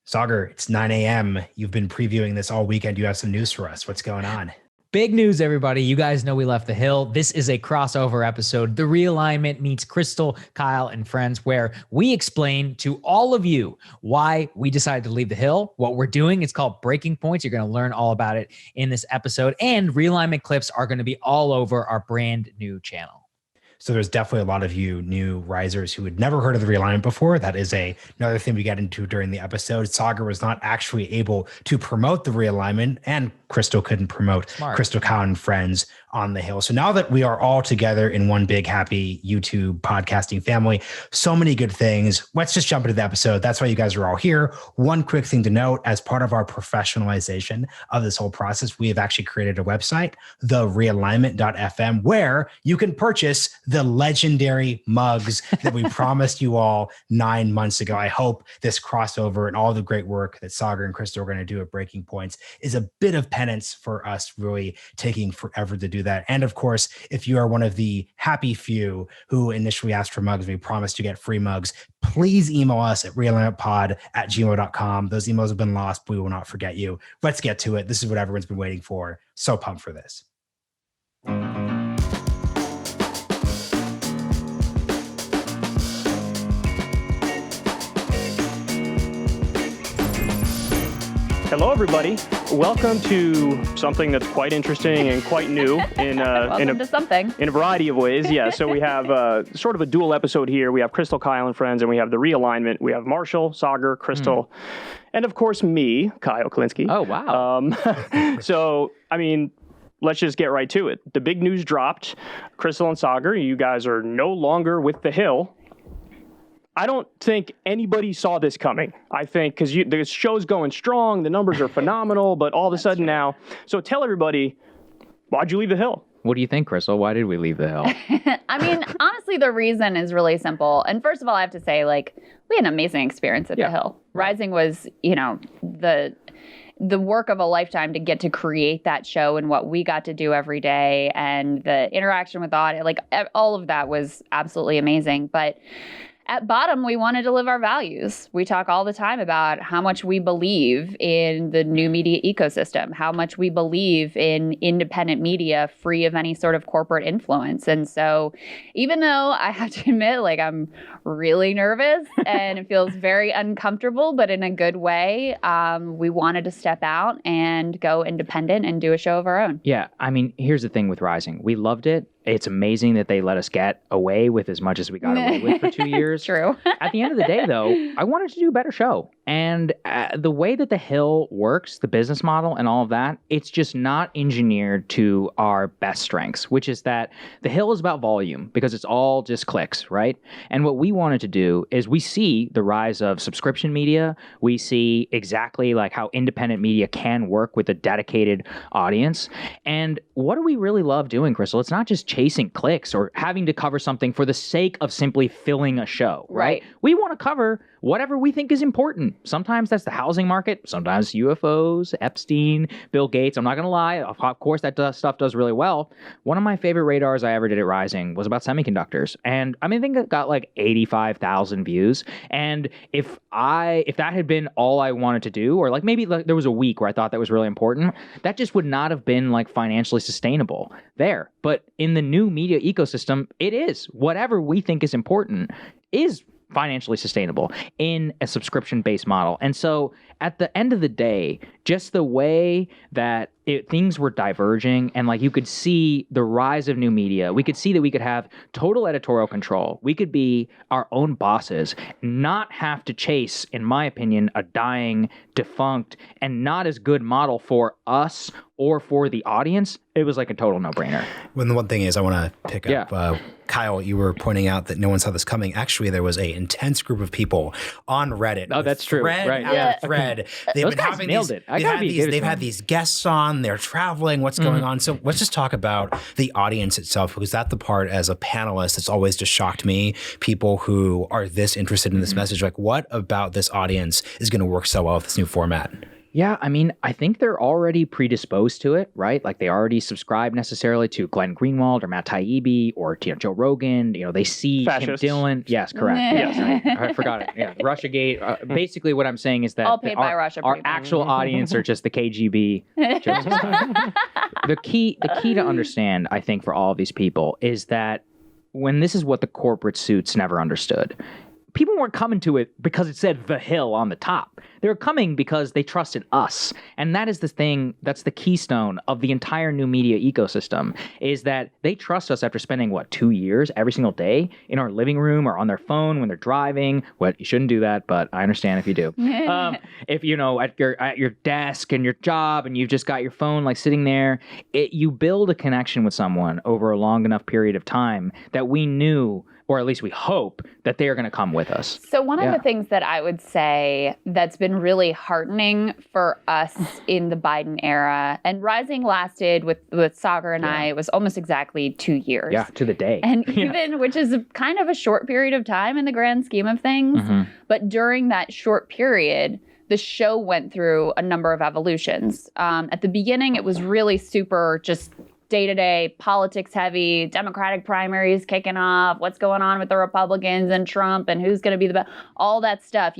Saagar, it's 9 a.m. You've been previewing this all weekend. You have some news for us. What's going on? Big news, everybody. You guys know we left the Hill. This is a crossover episode. The Realignment meets Krystal, Kyle, and friends, where we explain to all of you why we decided to leave the Hill, what we're doing. It's called Breaking Points. You're going to learn all about it in this episode. And Realignment clips are going to be all over our brand new channel. So there's definitely a lot of you new risers who had never heard of the Realignment before. That is another thing we get into during the episode. Saagar was not actually able to promote the Realignment, and Krystal couldn't promote Krystal, Kyle, and friends on the Hill. So now that we are all together in one big happy YouTube podcasting family, so many good things. Let's just jump into the episode. That's why you guys are all here. One quick thing to note, as part of our professionalization of this whole process, we have actually created a website, therealignment.fm, where you can purchase the legendary mugs that we promised you all 9 months ago. I hope this crossover and all the great work that Saagar and Krystal are going to do at Breaking Points is a bit of penance for us really taking forever to do that. And of course, if you are one of the happy few who initially asked for mugs, we promised to get free mugs, please email us at realignmentpod@gmail.com. Those emails have been lost, but we will not forget you. Let's get to it. This is what everyone's been waiting for. So pumped for this. Hello, everybody. Welcome to something that's quite interesting and quite new in a variety of ways. Yeah, so we have sort of a dual episode here. We have Krystal, Kyle, and friends, and we have the Realignment. We have Marshall, Saagar, Krystal, and of course me, Kyle Kulinski. Oh, wow. So, I mean, let's just get right to it. The big news dropped. Krystal and Saagar, you guys are no longer with the Hill. I don't think anybody saw this coming. I think because the show's going strong, the numbers are phenomenal, but all of a sudden now. So tell everybody, why'd you leave the Hill? What do you think, Krystal? Why did we leave the Hill? I mean, honestly, the reason is really simple. And first of all, I have to say, we had an amazing experience at the Hill. Rising was, the work of a lifetime to get to create that show and what we got to do every day, and the interaction with the audience, all of that was absolutely amazing. But at bottom, we wanted to live our values. We talk all the time about how much we believe in the new media ecosystem, how much we believe in independent media free of any sort of corporate influence. And so even though I have to admit, I'm really nervous and it feels very uncomfortable, but in a good way, we wanted to step out and go independent and do a show of our own. Yeah, I mean, here's the thing with Rising. We loved it. It's amazing that they let us get away with as much as we got away with for 2 years. True. At the end of the day, though, I wanted to do a better show. And the way that the Hill works, the business model and all of that, it's just not engineered to our best strengths, which is that the Hill is about volume because it's all just clicks, right? And what we wanted to do is we see the rise of subscription media. We see exactly how independent media can work with a dedicated audience. And what do we really love doing, Krystal? It's not just chasing clicks or having to cover something for the sake of simply filling a show, right? We want to cover whatever we think is important. Sometimes that's the housing market, sometimes UFOs, Epstein, Bill Gates. I'm not going to lie. Of course, that stuff does really well. One of my favorite radars I ever did at Rising was about semiconductors. And I think it got 85,000 views. And if that had been all I wanted to do, or maybe there was a week where I thought that was really important, that just would not have been financially sustainable there. But in the new media ecosystem, it is. Whatever we think is important is financially sustainable in a subscription-based model. And so at the end of the day, just the way that things were diverging and you could see the rise of new media, we could see that we could have total editorial control. We could be our own bosses, not have to chase, in my opinion, a dying, defunct, and not as good model for us or for the audience. It was a total no-brainer. When the one thing is I want to pick up, Kyle, you were pointing out that no one saw this coming. Actually, there was an intense group of people on Reddit. Oh, that's true. Right. Thread. Those guys nailed it. They've had these guests on. They're traveling. What's going on? So let's just talk about the audience itself, because that's the part as a panelist that's always just shocked me. People who are this interested in this message, what about this audience is going to work so well with this new format? Yeah, I mean, I think they're already predisposed to it, right? Like they already subscribe necessarily to Glenn Greenwald or Matt Taibbi or Joe Rogan. They see Fascists. Tim Dillon. Yes, correct. Yes, I forgot it. Yeah, RussiaGate. Basically, what I'm saying is that all paid by Russia. Our actual audience are just the KGB. The key to understand, I think, for all of these people is that when this is what the corporate suits never understood. People weren't coming to it because it said The Hill on the top. They were coming because they trusted us. And that is the thing, that's the keystone of the entire new media ecosystem, is that they trust us after spending, 2 years every single day in our living room or on their phone when they're driving. Well, you shouldn't do that, but I understand if you do. If, at your desk and your job and you've just got your phone like sitting there, you build a connection with someone over a long enough period of time that we knew, or at least we hope, that they are going to come with us. So one of the things that I would say that's been really heartening for us in the Biden era, and Rising lasted with Saagar and I, it was almost exactly 2 years. Yeah, to the day. And even, which is kind of a short period of time in the grand scheme of things, but during that short period, the show went through a number of evolutions. At the beginning, it was really super just day-to-day politics heavy, Democratic primaries kicking off, what's going on with the Republicans and Trump and who's going to be the best, all that stuff.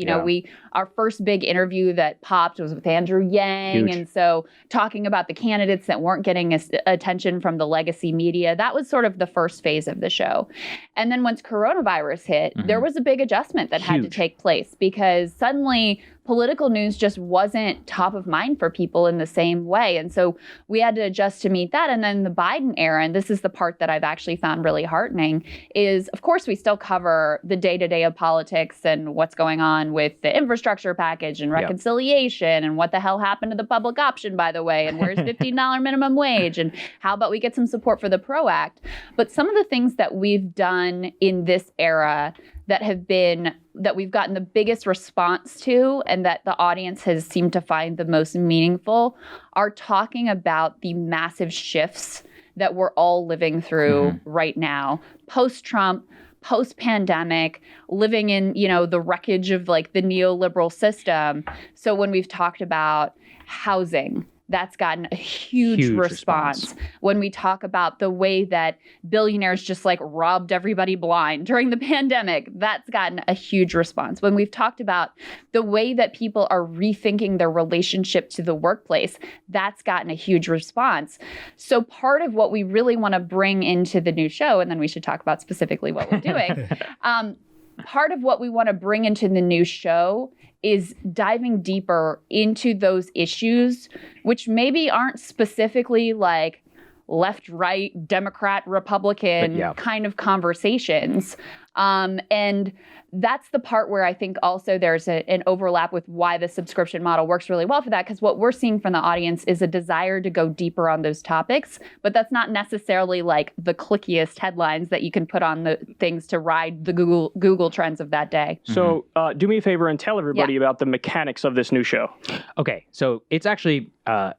Our first big interview that popped was with Andrew Yang. Huge. And so talking about the candidates that weren't getting attention from the legacy media, that was sort of the first phase of the show. And then once coronavirus hit, there was a big adjustment that had to take place because suddenly political news just wasn't top of mind for people in the same way. And so we had to adjust to meet that. And then the Biden era, and this is the part that I've actually found really heartening, is of course we still cover the day-to-day of politics and what's going on with the infrastructure package and reconciliation and what the hell happened to the public option, by the way, and where's $15 minimum wage and how about we get some support for the PRO Act. But some of the things that we've done in this era that we've gotten the biggest response to and that the audience has seemed to find the most meaningful are talking about the massive shifts that we're all living through right now, post-Trump, post-pandemic, living in, the wreckage of like the neoliberal system. So when we've talked about housing, that's gotten a huge response. When we talk about the way that billionaires just like robbed everybody blind during the pandemic, that's gotten a huge response. When we've talked about the way that people are rethinking their relationship to the workplace, that's gotten a huge response. So part of what we really want to bring into the new show, and then we should talk about specifically what we're doing, part of what we want to bring into the new show is diving deeper into those issues, which maybe aren't specifically like left, right, Democrat, Republican kind of conversations. And that's the part where I think also there's an overlap with why the subscription model works really well for that, because what we're seeing from the audience is a desire to go deeper on those topics, but that's not necessarily like the clickiest headlines that you can put on the things to ride the Google trends of that day. So do me a favor and tell everybody about the mechanics of this new show. Okay, so it's actually,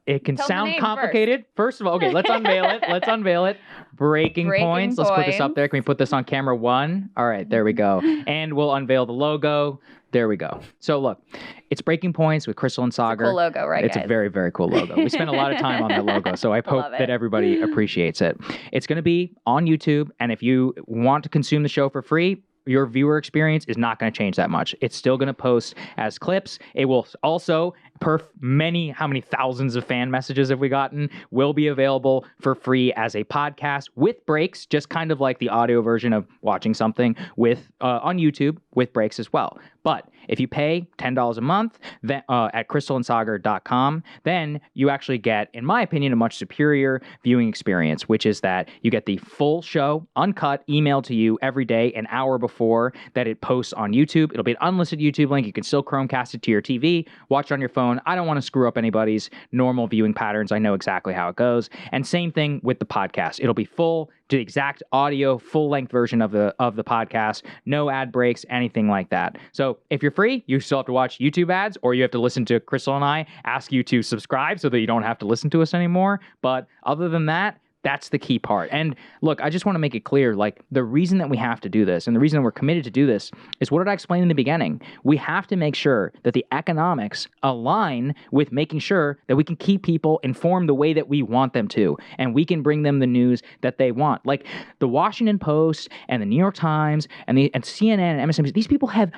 it can Tell sound complicated. First of all, let's unveil it. Breaking points. Let's put this up there. Can we put this on camera 1? All right, there we go. And we'll unveil the logo. There we go. So look, it's Breaking Points with Krystal and Saagar. It's a cool logo, right, It's guys? a very, very cool logo. We spent a lot of time on that logo, so I hope that everybody appreciates it. It's going to be on YouTube, and if you want to consume the show for free, your viewer experience is not going to change that much. It's still going to post as clips. It will also, how many thousands of fan messages have we gotten, will be available for free as a podcast with breaks, just kind of like the audio version of watching something with on YouTube with breaks as well. But if you pay $10 a month at KrystalAndSaagar.com, then you actually get, in my opinion, a much superior viewing experience, which is that you get the full show, uncut, emailed to you every day, an hour before that it posts on YouTube. It'll be an unlisted YouTube link. You can still Chromecast it to your TV, watch it on your phone. I don't want to screw up anybody's normal viewing patterns. I know exactly how it goes. And same thing with the podcast. It'll be full, the exact audio, full-length version of the podcast. No ad breaks, anything like that. So if you're free, you still have to watch YouTube ads, or you have to listen to Krystal and I ask you to subscribe so that you don't have to listen to us anymore. But other than that, That's the key part. And look, I just want to make it clear, like, the reason that we have to do this and the reason that we're committed to do this is, what did I explain in the beginning? We have to make sure that the economics align with making sure that we can keep people informed the way that we want them to, and we can bring them the news that they want. Like the Washington Post and the New York Times and CNN and MSNBC, these people have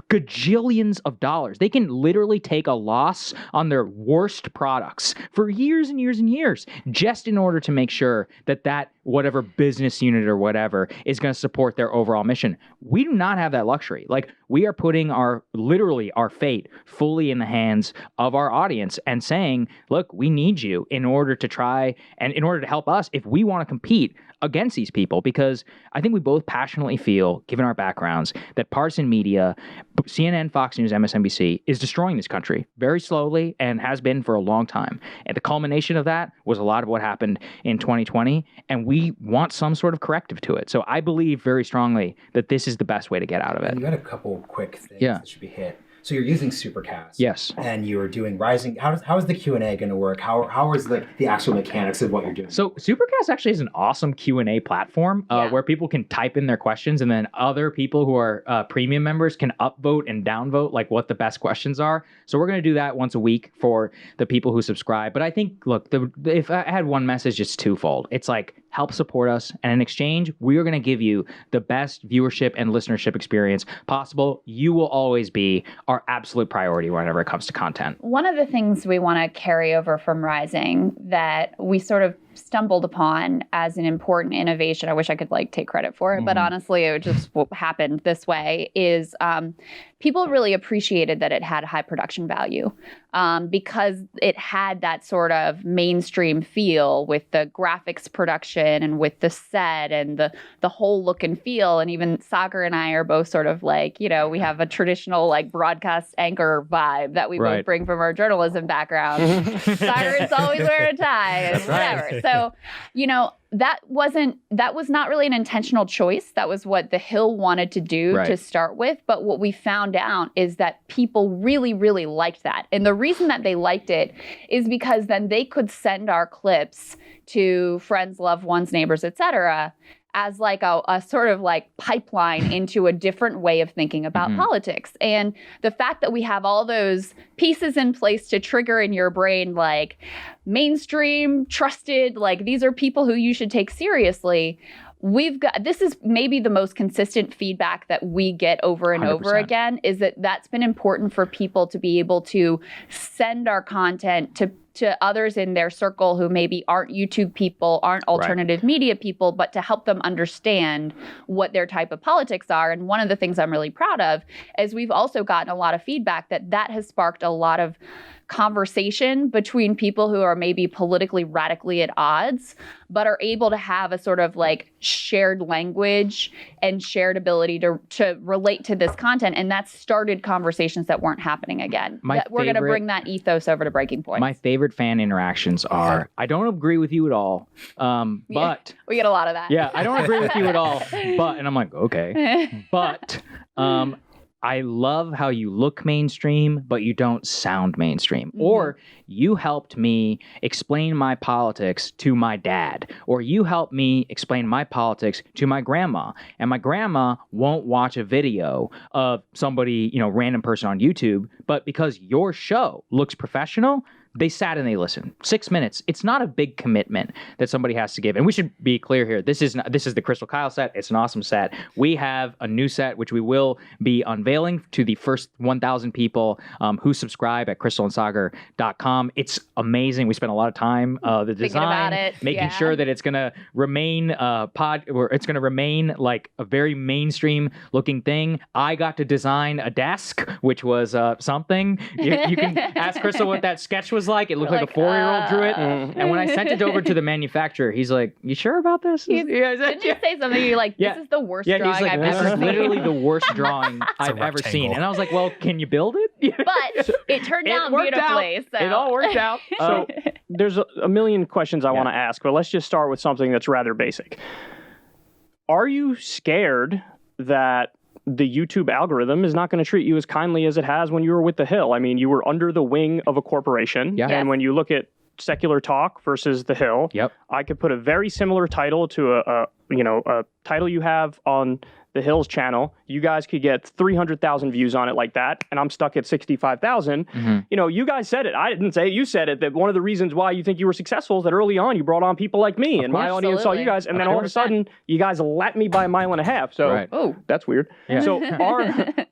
gajillions of dollars. They can literally take a loss on their worst products for years and years and years, just in order to make sure that whatever business unit or whatever is going to support their overall mission. We do not have that luxury. Like, we are putting our fate fully in the hands of our audience and saying, look, we need you in order to help us if we want to compete against these people, because I think we both passionately feel, given our backgrounds, that partisan media, CNN, Fox News, MSNBC, is destroying this country very slowly and has been for a long time. And the culmination of that was a lot of what happened in 2020, and we want some sort of corrective to it. So I believe very strongly that this is the best way to get out of it. You got a couple quick things that should be hit. So you're using Supercast. Yes. And you're doing Rising. How is the Q&A going to work? How is the actual mechanics of what you're doing? So Supercast actually is an awesome Q&A platform where people can type in their questions, and then other people who are premium members can upvote and downvote like what the best questions are. So we're going to do that once a week for the people who subscribe. But I think, look, if I had one message, it's twofold. It's like, help support us, and in exchange, we are going to give you the best viewership and listenership experience possible. You will always be our absolute priority whenever it comes to content. One of the things we want to carry over from Rising that we sort of stumbled upon as an important innovation, I wish I could take credit for it, but honestly, it just happened this way, is people really appreciated that it had high production value because it had that sort of mainstream feel with the graphics production and with the set and the whole look and feel. And even Saagar and I are both sort of we have a traditional broadcast anchor vibe that we both bring from our journalism background. Saagar is always wearing a tie and whatever. So, that was not really an intentional choice. That was what The Hill wanted to do to start with. But what we found out is that people really, really liked that. And the reason that they liked it is because then they could send our clips to friends, loved ones, neighbors, etc., as a sort of pipeline into a different way of thinking about politics. And the fact that we have all those pieces in place to trigger in your brain, mainstream, trusted, these are people who you should take seriously. This is maybe the most consistent feedback that we get over and 100%. Over again, is that's been important for people to be able to send our content to others in their circle who maybe aren't YouTube people, aren't alternative media people, but to help them understand what their type of politics are. And one of the things I'm really proud of is we've also gotten a lot of feedback that has sparked a lot of conversation between people who are maybe politically radically at odds, but are able to have a sort of shared language and shared ability to relate to this content. And that's started conversations that weren't happening again. We're going to bring that ethos over to Breaking Point. My favorite fan interactions are, I don't agree with you at all, but... we get a lot of that. Yeah, I don't agree with you at all, but... And I'm like, okay. But... I love how you look mainstream, but you don't sound mainstream. Or you helped me explain my politics to my dad. Or you helped me explain my politics to my grandma. And my grandma won't watch a video of somebody, random person on YouTube, but because your show looks professional, they sat and they listened. 6 minutes. It's not a big commitment that somebody has to give. And we should be clear here. This is the Krystal Kyle set. It's an awesome set. We have a new set, which we will be unveiling to the first 1,000 people who subscribe at KrystalAndSaagar.com. It's amazing. We spent a lot of time, the design, making sure that it's going to remain it's going to remain a very mainstream looking thing. I got to design a desk, which was something. You can ask Krystal what that sketch was like. It looked like a 4-year-old drew it. And when I sent it over to the manufacturer, he's like, "You sure about this?" Did you say something? You're like, "This is the worst drawing I've ever seen." This is literally the worst drawing I've ever seen. And I was like, "Well, can you build it?" But it turned out beautifully. So. It all worked out. So there's a million questions I want to ask, but let's just start with something that's rather basic. Are you scared that the YouTube algorithm is not going to treat you as kindly as it has when you were with The Hill? I mean, you were under the wing of a corporation. Yeah. And when you look at Secular Talk versus The Hill. Yep. I could put a very similar title to a title you have on The Hill's channel. You guys could get 300,000 views on it like that, and I'm stuck at 65,000. You guys said it. I didn't say it. You said it. That one of the reasons why you think you were successful is that early on you brought on people like me, and my audience saw you guys, and then all of a sudden you guys lapped me by a mile and a half. So, that's weird. Yeah. So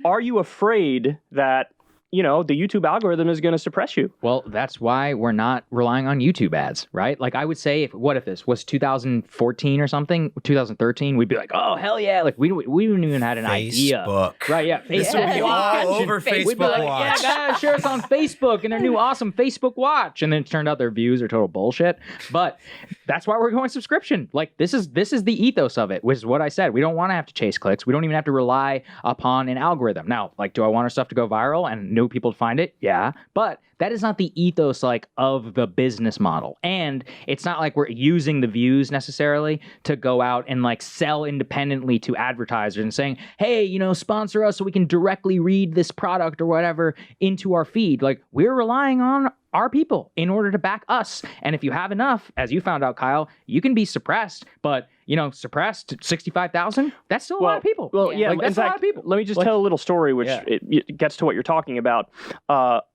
are you afraid that the YouTube algorithm is going to suppress you? Well, that's why we're not relying on YouTube ads, right? Like I would say, if this was 2014 or something, 2013, we'd be like, oh, hell yeah. Like we wouldn't even had an idea. Facebook. Right, yeah. This would be all over Facebook We'd be like, Watch. yeah, guys, share us on Facebook and their new awesome Facebook Watch. And then it turned out their views are total bullshit. But that's why we're going subscription. Like this is the ethos of it, which is what I said. We don't want to have to chase clicks. We don't even have to rely upon an algorithm. Now, like, do I want our stuff to go viral and new people to find it? Yeah. But that is not the ethos of the business model. And it's not like we're using the views necessarily to go out and sell independently to advertisers and saying, hey, sponsor us so we can directly read this product or whatever into our feed. Like we're relying on our people in order to back us. And if you have enough, as you found out, Kyle, you can be suppressed, but suppressed 65,000, that's still a lot of people. Well, yeah, that's a lot of people. Let me just tell a little story, which it gets to what you're talking about.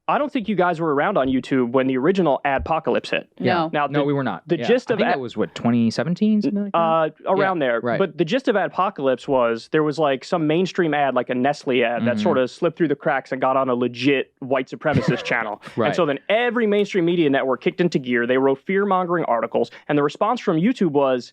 I don't think you guys were around on YouTube when the original Adpocalypse hit. No. Now, No, we were not. The gist of I think that was 2017, something like that? Around there. right. But the gist of Adpocalypse was there was some mainstream ad, like a Nestle ad, that sort of slipped through the cracks and got on a legit white supremacist channel. Right. And so then every mainstream media network kicked into gear. They wrote fear-mongering articles, and the response from YouTube was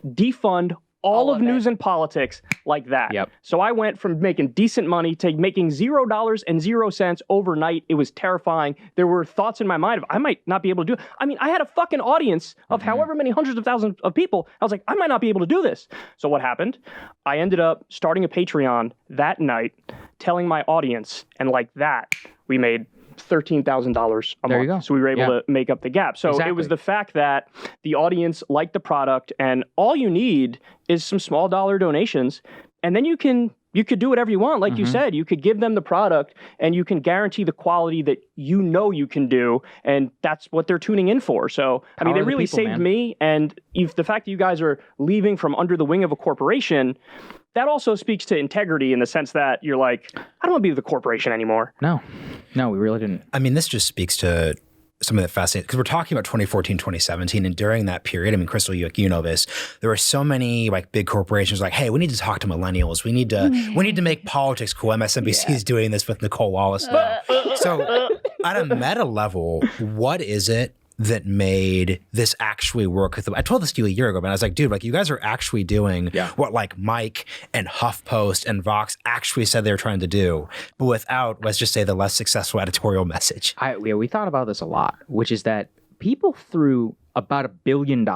defund all of news and politics like that. Yep. So I went from making decent money to making $0.00 overnight. It was terrifying. There were thoughts in my mind of I might not be able to do it. I mean, I had a fucking audience of however many hundreds of thousands of people. I was like, I might not be able to do this. So what happened? I ended up starting a Patreon that night, telling my audience, and like that, we made $13,000 a month. There you go. So we were able to make up the gap. So it was the fact that the audience liked the product, and all you need is some small dollar donations, and then you could do whatever you want. Like you said, you could give them the product and you can guarantee the quality that you can do, and that's what they're tuning in for. So, I mean, they really saved me, and the fact that you guys are leaving from under the wing of a corporation, that also speaks to integrity in the sense that you're like, I don't want to be with the corporation anymore. No, we really didn't. I mean, this just speaks to something that fascinates, because we're talking about 2014, 2017, and during that period, I mean, Krystal, you know this, there were so many big corporations like, hey, we need to talk to millennials. We need to make politics cool. MSNBC is doing this with Nicole Wallace now. So at a meta level, what is it that made this actually work? I told this to you a year ago, but I was like, dude, you guys are actually doing what Mike and HuffPost and Vox actually said they were trying to do, but without, let's just say, the less successful editorial message. We thought about this a lot, which is that people threw about $1 billion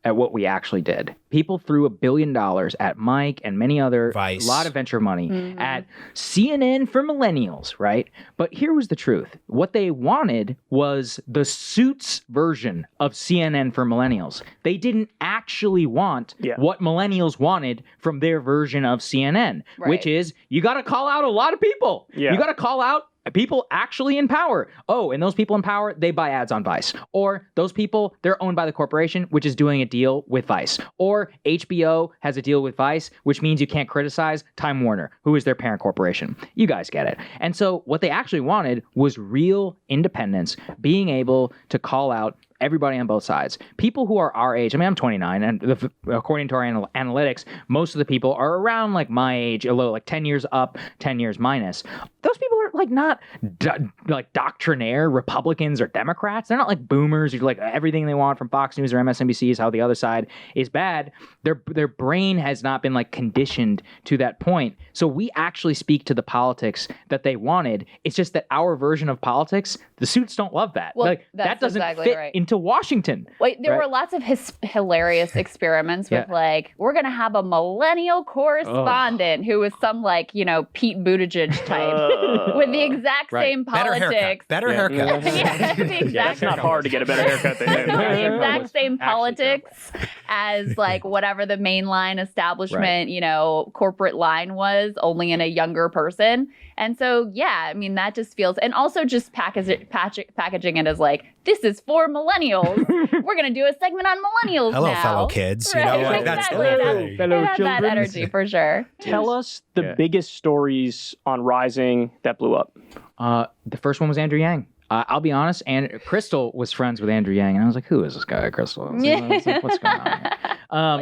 at what we actually did. People threw $1 billion at Mike and many other, Vice. A lot of venture money at CNN for millennials, right? But here was the truth. What they wanted was the Suits version of CNN for millennials. They didn't actually want what millennials wanted from their version of CNN, which is you got to call out a lot of people. Yeah. You got to call out people actually in power. Oh, and those people in power, they buy ads on Vice. Or those people, they're owned by the corporation, which is doing a deal with Vice. Or HBO has a deal with Vice, which means you can't criticize Time Warner, who is their parent corporation. You guys get it. And so what they actually wanted was real independence, being able to call out everybody on both sides. People who are our age, I mean, I'm 29, and according to our analytics, most of the people are around my age, a little 10 years up, 10 years minus. Those people are not doctrinaire Republicans or Democrats. They're not boomers who everything they want from Fox News or MSNBC is how the other side is bad. Their brain has not been conditioned to that point. So we actually speak to the politics that they wanted. It's just that our version of politics, the Suits don't love that. Well, that doesn't exactly fit right. into Washington. There were lots of hilarious experiments with we're going to have a millennial correspondent who was some Pete Buttigieg type with the exact same politics. Better haircut. It's not hard to get a better haircut than him. The exact same politics as whatever the mainline establishment, corporate line was, only in a younger person. And so, yeah, I mean, that just feels, and also just packaging it as like, this is for millennials. We're going to do a segment on millennials Hello, now. fellow kids. Right, You know, like that's the whole exactly. thing. Fellow It had that children. energy for sure. Tell us the biggest stories on Rising that blew up. The first one was Andrew Yang. I'll be honest, and Krystal was friends with Andrew Yang, and I was like, "Who is this guy, Krystal?" I was like, what's going on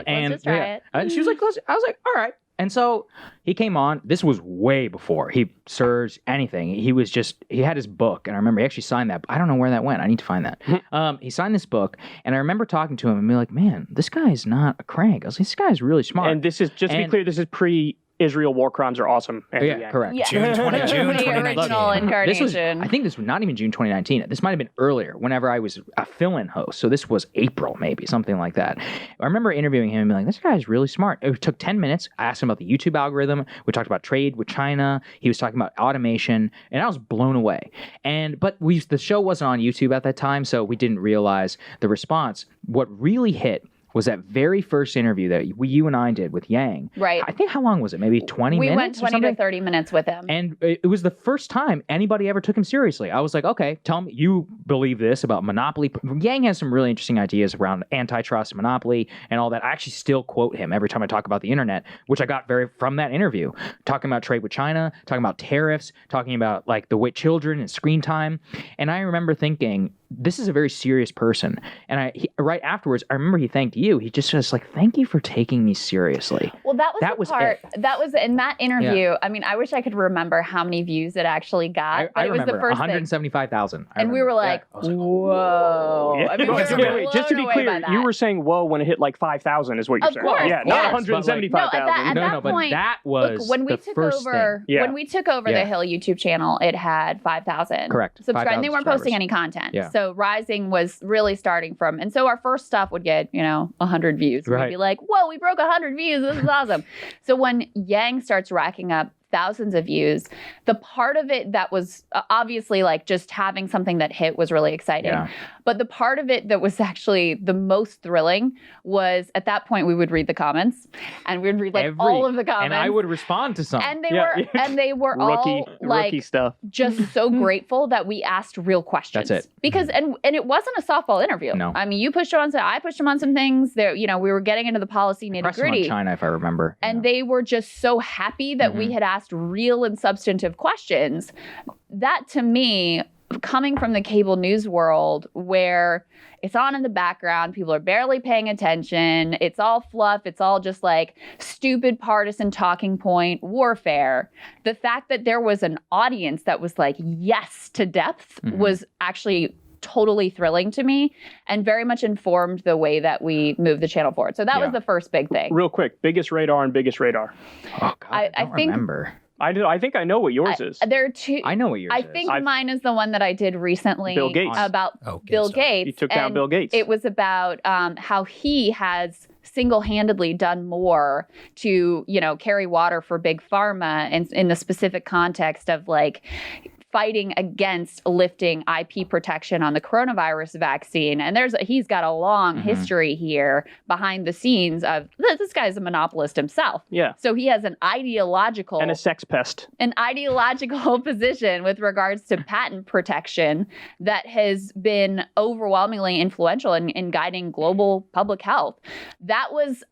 here? Let's just try it. And she was like, I was like, all right. And so he came on. This was way before he surged anything. He had his book, and I remember he actually signed that. I don't know where that went. I need to find that. He signed this book, and I remember talking to him and being like, "Man, this guy's not a crank." I was like, "This guy's really smart." And this is, just to be clear, this is pre-Israel war crimes are awesome. Andrew Yang. correct. Yeah. June The 2019. original This was, incarnation. I think this was not even June 2019. This might have been earlier, whenever I was a fill-in host. So this was April, maybe, something like that. I remember interviewing him and being like, this guy's really smart. It took 10 minutes. I asked him about the YouTube algorithm. We talked about trade with China. He was talking about automation, and I was blown away. But the show wasn't on YouTube at that time, so we didn't realize the response. What really hit was that very first interview that you and I did with Yang. Right. I think, how long was it? Maybe 20 We minutes? went 20 or something? to 30 minutes with him. And it was the first time anybody ever took him seriously. I was like, okay, tell me, you believe this about monopoly. Yang has some really interesting ideas around antitrust, monopoly, and all that. I actually still quote him every time I talk about the internet, which I got from that interview. Talking about trade with China, talking about tariffs, talking about like the way children and screen time. And I remember thinking, this is a very serious person. And right afterwards, I remember he thanked you. He just was like, thank you for taking me seriously. Well, that was the part. it. That was in that interview. I mean, I wish I could remember how many views it actually got. But I it was remember the first thing. 175,000. And we were like, whoa. Yeah. I mean, we were Just to be blown away by clear, that. you were saying whoa when it hit like 5,000 is what you're Of saying. course, Yeah, yes. not But, 175,000. no, at that but point, that was look, when we the took first over, thing. Yeah. when we took over Yeah. the Hill YouTube channel, it had 5,000. Correct. Subscribed. 5,000 They weren't subscribers. posting any content. Yeah. So Rising was really starting from, and so our first stuff would get, 100 views. And Right. we'd be like, whoa, we broke 100 views. This is awesome. So when Yang starts racking up thousands of views, the part of it that was obviously like just having something that hit was really exciting. Yeah. But the part of it that was actually the most thrilling was at that point we would read the comments and we would read like all of the comments. And I would respond to some. And they were all like rookie stuff. just so grateful that we asked real questions. That's it. Because and it wasn't a softball interview. No. I mean, you pushed him on some, I pushed him on some things. There, we were getting into the policy nitty Press on gritty. China, if I remember. And they were just so happy that we had asked real and substantive questions. That to me, coming from the cable news world where it's on in the background, people are barely paying attention, it's all fluff, it's all just like stupid partisan talking point warfare. The fact that there was an audience that was like yes to depth was actually totally thrilling to me and very much informed the way that we moved the channel forward. So that was the first big thing. Real quick, biggest radar and biggest radar. Oh, God, I don't think- remember. I think I know what yours is. There are two. I know what yours I is. think mine is the one that I did recently Bill Gates. about Okay, Bill so Gates. you took down and Bill Gates. It was about how he has single-handedly done more to, carry water for big pharma and in the specific context of like fighting against lifting IP protection on the coronavirus vaccine. And he's got a long history here behind the scenes of this guy's a monopolist himself. Yeah. So he has an ideological And a sex pest. position with regards to patent protection that has been overwhelmingly influential in guiding global public health. That was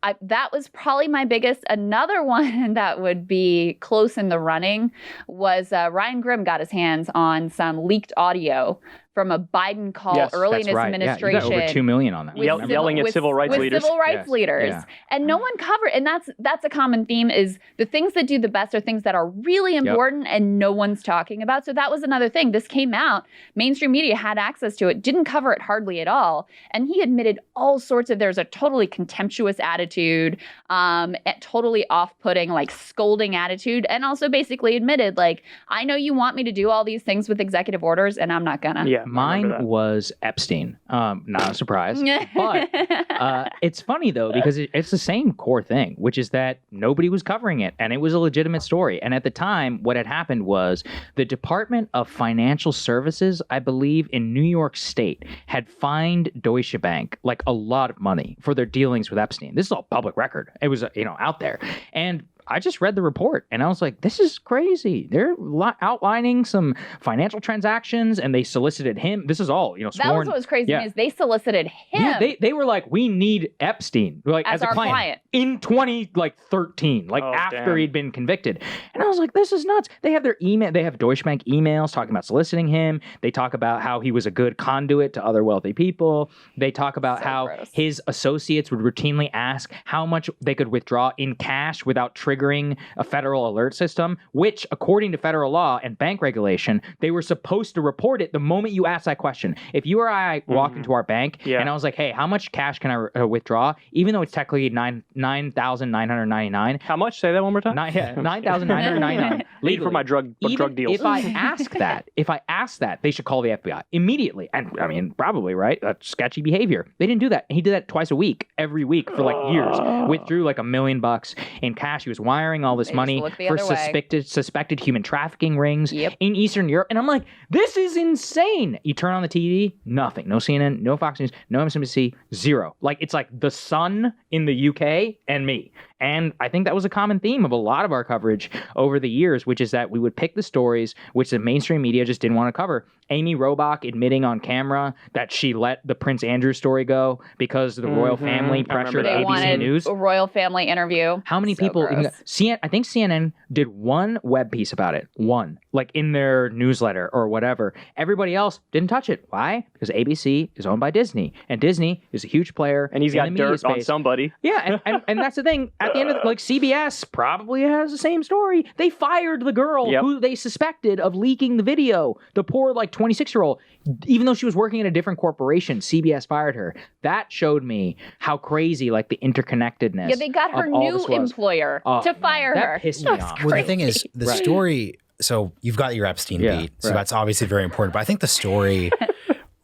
probably my biggest. Another one that would be close in the running was Ryan Grimm got his hands on some leaked audio from a Biden call Yes, early in That's his right. administration. Yeah, you got over 2 million on that. with Yell- yelling at civil rights leaders. Civil rights Yes. leaders. Yeah. And no one covered. And that's a common theme is the things that do the best are things that are really important and no one's talking about. So that was another thing. This came out. Mainstream media had access to it, didn't cover it hardly at all. And he admitted all sorts of, there's a totally contemptuous attitude, totally off-putting, like scolding attitude, and also basically admitted, like, I know you want me to do all these things with executive orders and I'm not gonna. Yeah. I remember Mine that. was Epstein. Not a surprise. But it's funny, though, because it's the same core thing, which is that nobody was covering it. And it was a legitimate story. And at the time, what had happened was the Department of Financial Services, I believe, in New York State had fined Deutsche Bank like a lot of money for their dealings with Epstein. This is all public record. It was, out there. And I just read the report and I was like, this is crazy. They're outlining some financial transactions and they solicited him. This is all, sworn. That was what was crazy to me is they solicited him. Yeah, they were like, we need Epstein as a our client in 2013, after he'd been convicted. And I was like, this is nuts. They have their email. They have Deutsche Bank emails talking about soliciting him. They talk about how he was a good conduit to other wealthy people. They talk about how gross. his associates would routinely ask how much they could withdraw in cash without triggering a federal alert system, which, according to federal law and bank regulation, they were supposed to report it the moment you asked that question. If you or I walked into our bank and I was like, hey, how much cash can I withdraw? Even though it's technically $9,999. How much? Say that one more time. $9,999. Lead for my drug deals. If I ask that, they should call the FBI immediately. And I mean, probably, right? That's sketchy behavior. They didn't do that. He did that twice a week, every week for years. Withdrew $1 million in cash. He was wiring all this money for suspected human trafficking rings in Eastern Europe. And I'm like, this is insane. You turn on the TV, nothing. No CNN, no Fox News, no MSNBC, zero. It's like The Sun in the UK and me. And I think that was a common theme of a lot of our coverage over the years, which is that we would pick the stories which the mainstream media just didn't want to cover. Amy Robach admitting on camera that she let the Prince Andrew story go because the royal family pressured ABC News. A royal family interview. How many people? I think CNN did one web piece about it. One, in their newsletter or whatever. Everybody else didn't touch it. Why? Because ABC is owned by Disney, and Disney is a huge player. And he's got dirt on somebody. Yeah, and that's the thing. At the end of CBS probably has the same story. They fired the girl who they suspected of leaking the video. The poor 26-year-old, even though she was working at a different corporation, CBS fired her. That showed me how crazy the interconnectedness. Yeah, they got her new employer to fire her. That pissed me off. Well, the thing is, the story. So you've got your Epstein beat, so that's obviously very important. But I think the story.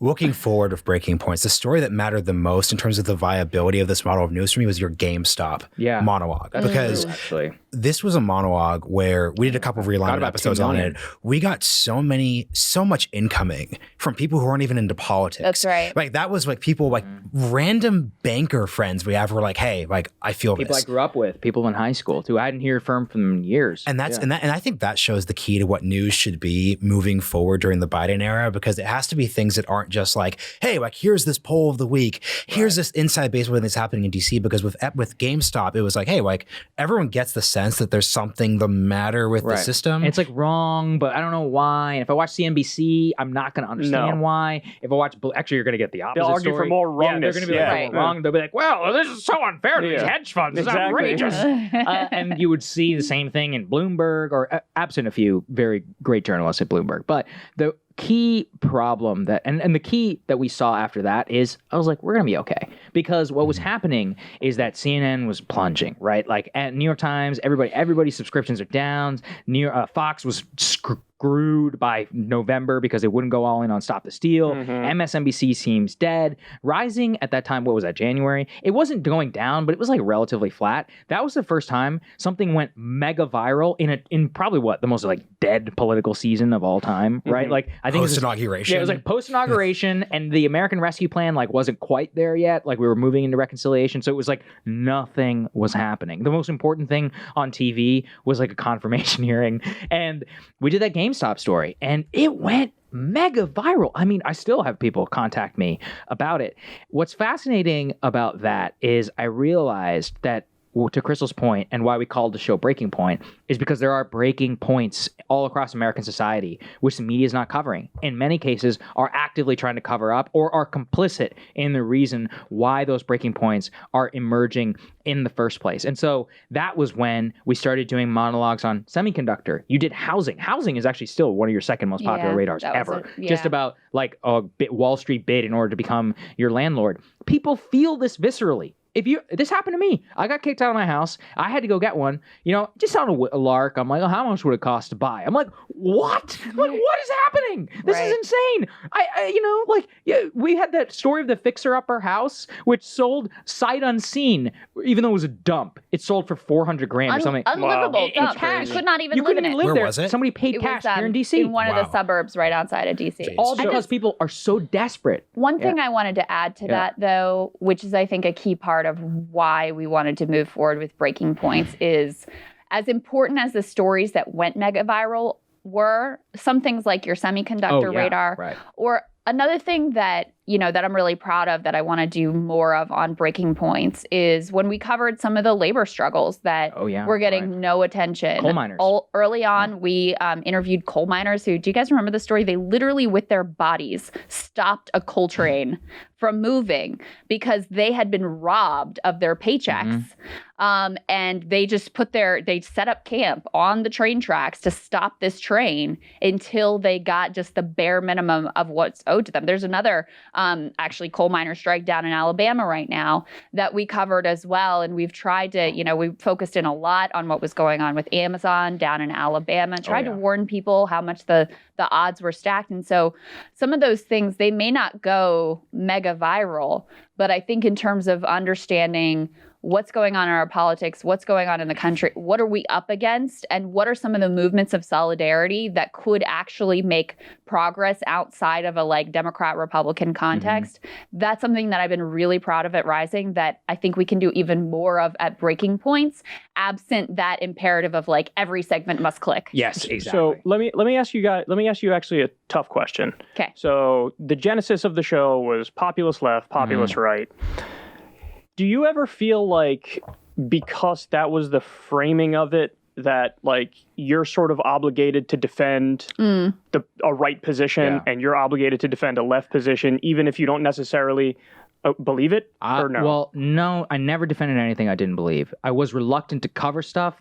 Looking forward with breaking points, the story that mattered the most in terms of the viability of this model of news for me was your GameStop monologue. That's because true, this was a monologue where we did a couple of Realignment episodes on it. We got so much incoming from people who weren't even into politics. That's right. That was people random banker friends we have were like, hey, I feel people this. I grew up with, people in high school who I hadn't heard from in years. And and I think that shows the key to what news should be moving forward during the Biden era, because it has to be things that aren't just hey, here's this poll of the week. Here's this inside baseball that's happening in DC. Because with GameStop, it was hey, everyone gets the sense that there's something the matter with the system. And it's wrong, but I don't know why. And if I watch CNBC, I'm not going to understand why. If I watch, actually, you're going to get the opposite. They'll argue for more wrongness. They're going to be wrong. They'll be well, this is so unfair to these hedge funds. It's outrageous. And you would see the same thing in Bloomberg, or absent a few very great journalists at Bloomberg. But the key problem and the key that we saw after that is I was like, we're going to be okay. Because what was happening is that CNN was plunging, right? At New York Times, everybody's subscriptions are down. Fox was screwed by November because they wouldn't go all in on Stop the Steal. MSNBC seems dead. Rising at that time, what was that, January? It wasn't going down, but it was relatively flat. That was the first time something went mega viral in probably the most dead political season of all time, right? I think post-inauguration. It was post-inauguration, and the American Rescue Plan wasn't quite there yet. We were moving into reconciliation, so it was nothing was happening. The most important thing on TV was a confirmation hearing, and we did that GameStop story, and it went mega viral. I mean, I still have people contact me about it. What's fascinating about that is I realized that, to Krystal's point, and why we called the show Breaking Point, is because there are breaking points all across American society which the media is not covering. In many cases, are actively trying to cover up or are complicit in the reason why those breaking points are emerging in the first place. And so that was when we started doing monologues on semiconductor. You did housing. Housing is actually still one of your second most popular radars ever. Just about a Wall Street bid in order to become your landlord. People feel this viscerally. This happened to me. I got kicked out of my house. I had to go get one. Just on a lark. I'm like, how much would it cost to buy? I'm like, what? What is happening? This is insane. We had that story of the fixer-upper house, which sold sight unseen, even though it was a dump. It sold for $400,000 or something. Unlivable dump. Cash. You could not even You live in couldn't it. live Where there. was it? Somebody paid cash here in DC. In one of the suburbs right outside of DC. Jeez. All because people are so desperate. One thing I wanted to add to that, though, which is I think a key part of why we wanted to move forward with Breaking Points, is as important as the stories that went mega viral were, some things like your semiconductor radar, or another thing that, you know, that I'm really proud of that I want to do more of on Breaking Points is when we covered some of the labor struggles that were getting no attention. Coal miners. Early on, we interviewed coal miners who, do you guys remember the story? They literally, with their bodies, stopped a coal train from moving because they had been robbed of their paychecks. And they just they set up camp on the train tracks to stop this train until they got just the bare minimum of what's owed to them. There's another actually coal miner strike down in Alabama right now that we covered as well. And we've tried to, you know, we focused in a lot on what was going on with Amazon down in Alabama, tried to warn people how much the odds were stacked. And so some of those things, they may not go mega viral, but I think in terms of understanding what's going on in our politics, what's going on in the country, what are we up against, and what are some of the movements of solidarity that could actually make progress outside of a like Democrat-Republican context. That's something that I've been really proud of at Rising that I think we can do even more of at Breaking Points, absent that imperative of like every segment must click. Yes, exactly. So let me ask you actually a tough question. Okay. So the genesis of the show was populist left, populist right. Do you ever feel like because that was the framing of it that like you're sort of obligated to defend a right position and you're obligated to defend a left position even if you don't necessarily believe it or no? Well, no, I never defended anything I didn't believe. I was reluctant to cover stuff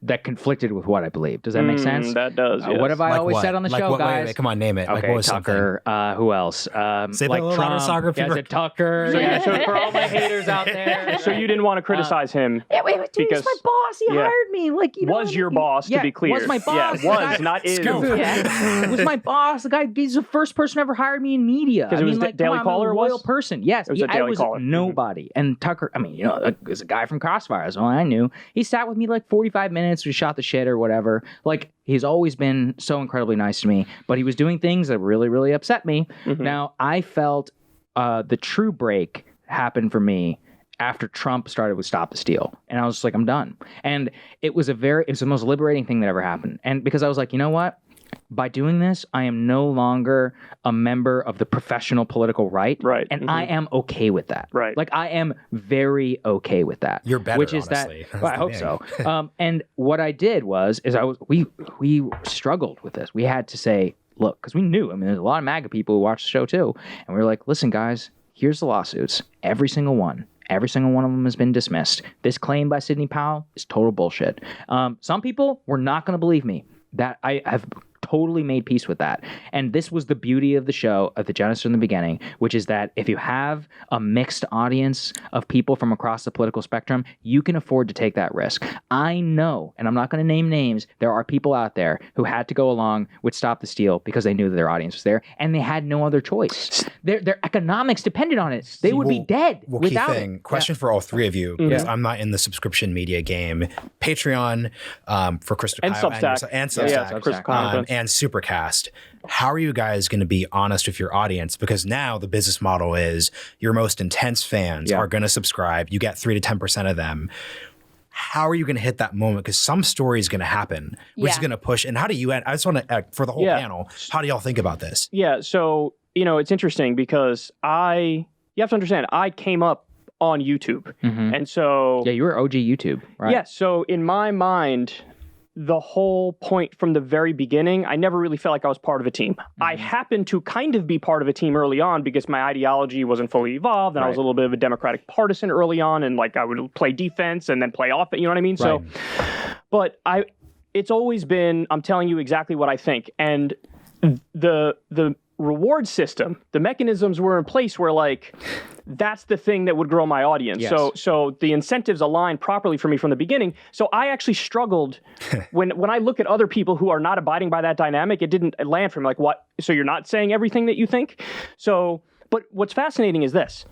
that conflicted with what I believe. Does that make sense? That does. Yes. What have I always said on the show, guys? Wait, come on, name it. Okay, like, what was Tucker. Who else? Say like that a little louder, Trump. Saagar, Yes, Tucker. So for all my haters out there. So you didn't want to criticize him? Yeah, wait, dude, because, he's my boss. He hired me. Like, you know, was your boss, to be clear. Was my boss. Yeah, was, not is. Was my boss. The guy, he's the first person who ever hired me in media. Because it was like, Daily Caller. I'm a loyal person. Yes, it was a Daily Caller. Nobody. And Tucker, I mean, you know, is a guy from Crossfire. That's all I knew. He sat with me like 45 minutes. We shot the shit or whatever. Like, he's always been so incredibly nice to me, but he was doing things that really, really upset me. Now, I felt the true break happened for me after Trump started with Stop the Steal. And I was just like, I'm done. And it was the most liberating thing that ever happened. And because I was like, you know what? By doing this, I am no longer a member of the professional political right. Right. And I am okay with that. Right. Like, I am very okay with that. You're better, which is honestly. Well, I hope so. And what I did we struggled with this. We had to say, look, because we knew, I mean, there's a lot of MAGA people who watch the show too. And we were like, listen, guys, here's the lawsuits. Every single one of them has been dismissed. This claim by Sidney Powell is total bullshit. Some people were not going to believe me. That I have totally made peace with that. And this was the beauty of the show, of the genesis in the beginning, which is that if you have a mixed audience of people from across the political spectrum, you can afford to take that risk. I know, and I'm not going to name names, there are people out there who had to go along with Stop the Steal because they knew that their audience was there, and they had no other choice. Their economics depended on it. They would be dead without it. Question for all three of you, because I'm not in the subscription media game. Patreon for Krystal and Kyle Substack. And Substack. Krystal Kyle and Supercast. How are you guys going to be honest with your audience? Because now the business model is your most intense fans are going to subscribe. You get 3 to 10% of them. How are you going to hit that moment? Because some story is going to happen, which is going to push. And how do you, I just want to, for the whole panel, how do y'all think about this? Yeah. So, you know, it's interesting because you have to understand, I came up on YouTube. And so. Yeah, you were OG YouTube, right? Yeah. So in my mind, the whole point from the very beginning, I never really felt like I was part of a team. I happened to kind of be part of a team early on because my ideology wasn't fully evolved, and I was a little bit of a Democratic partisan early on, and like I would play defense and then play offense, you know what I mean? So, but it's always been, I'm telling you exactly what I think. And the reward system, the mechanisms were in place where like, that's the thing that would grow my audience. Yes. So the incentives aligned properly for me from the beginning. So I actually struggled when I look at other people who are not abiding by that dynamic, it didn't land for me. Like, what? So you're not saying everything that you think? So, but what's fascinating is this.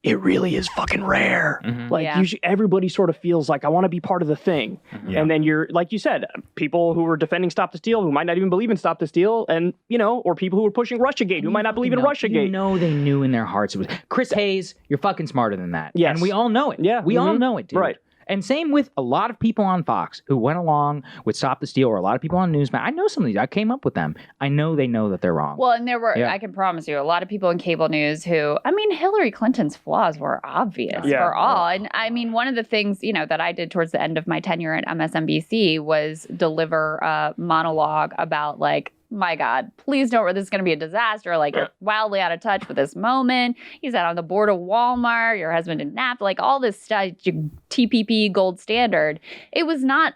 It really is fucking rare. Like usually everybody sort of feels like I want to be part of the thing. And then you're, like you said, people who were defending Stop the Steal who might not even believe in Stop the Steal, and, you know, or people who were pushing Russiagate who might not believe in Russiagate. You know, they knew in their hearts it was Chris Hayes, you're fucking smarter than that. Yes. And we all know it. Yeah. We all know it, dude. Right. And same with a lot of people on Fox who went along with Stop the Steal, or a lot of people on Newsmax. I know some of these. I came up with them. I know they know that they're wrong. Well, and there were, I can promise you, a lot of people in cable news who, I mean, Hillary Clinton's flaws were obvious for all. And I mean, one of the things, that I did towards the end of my tenure at MSNBC was deliver a monologue about, like, my God, please don't, this is going to be a disaster. Like, you're wildly out of touch with this moment. You sat on the board of Walmart, your husband did nap, like all this stuff, TPP gold standard. It was not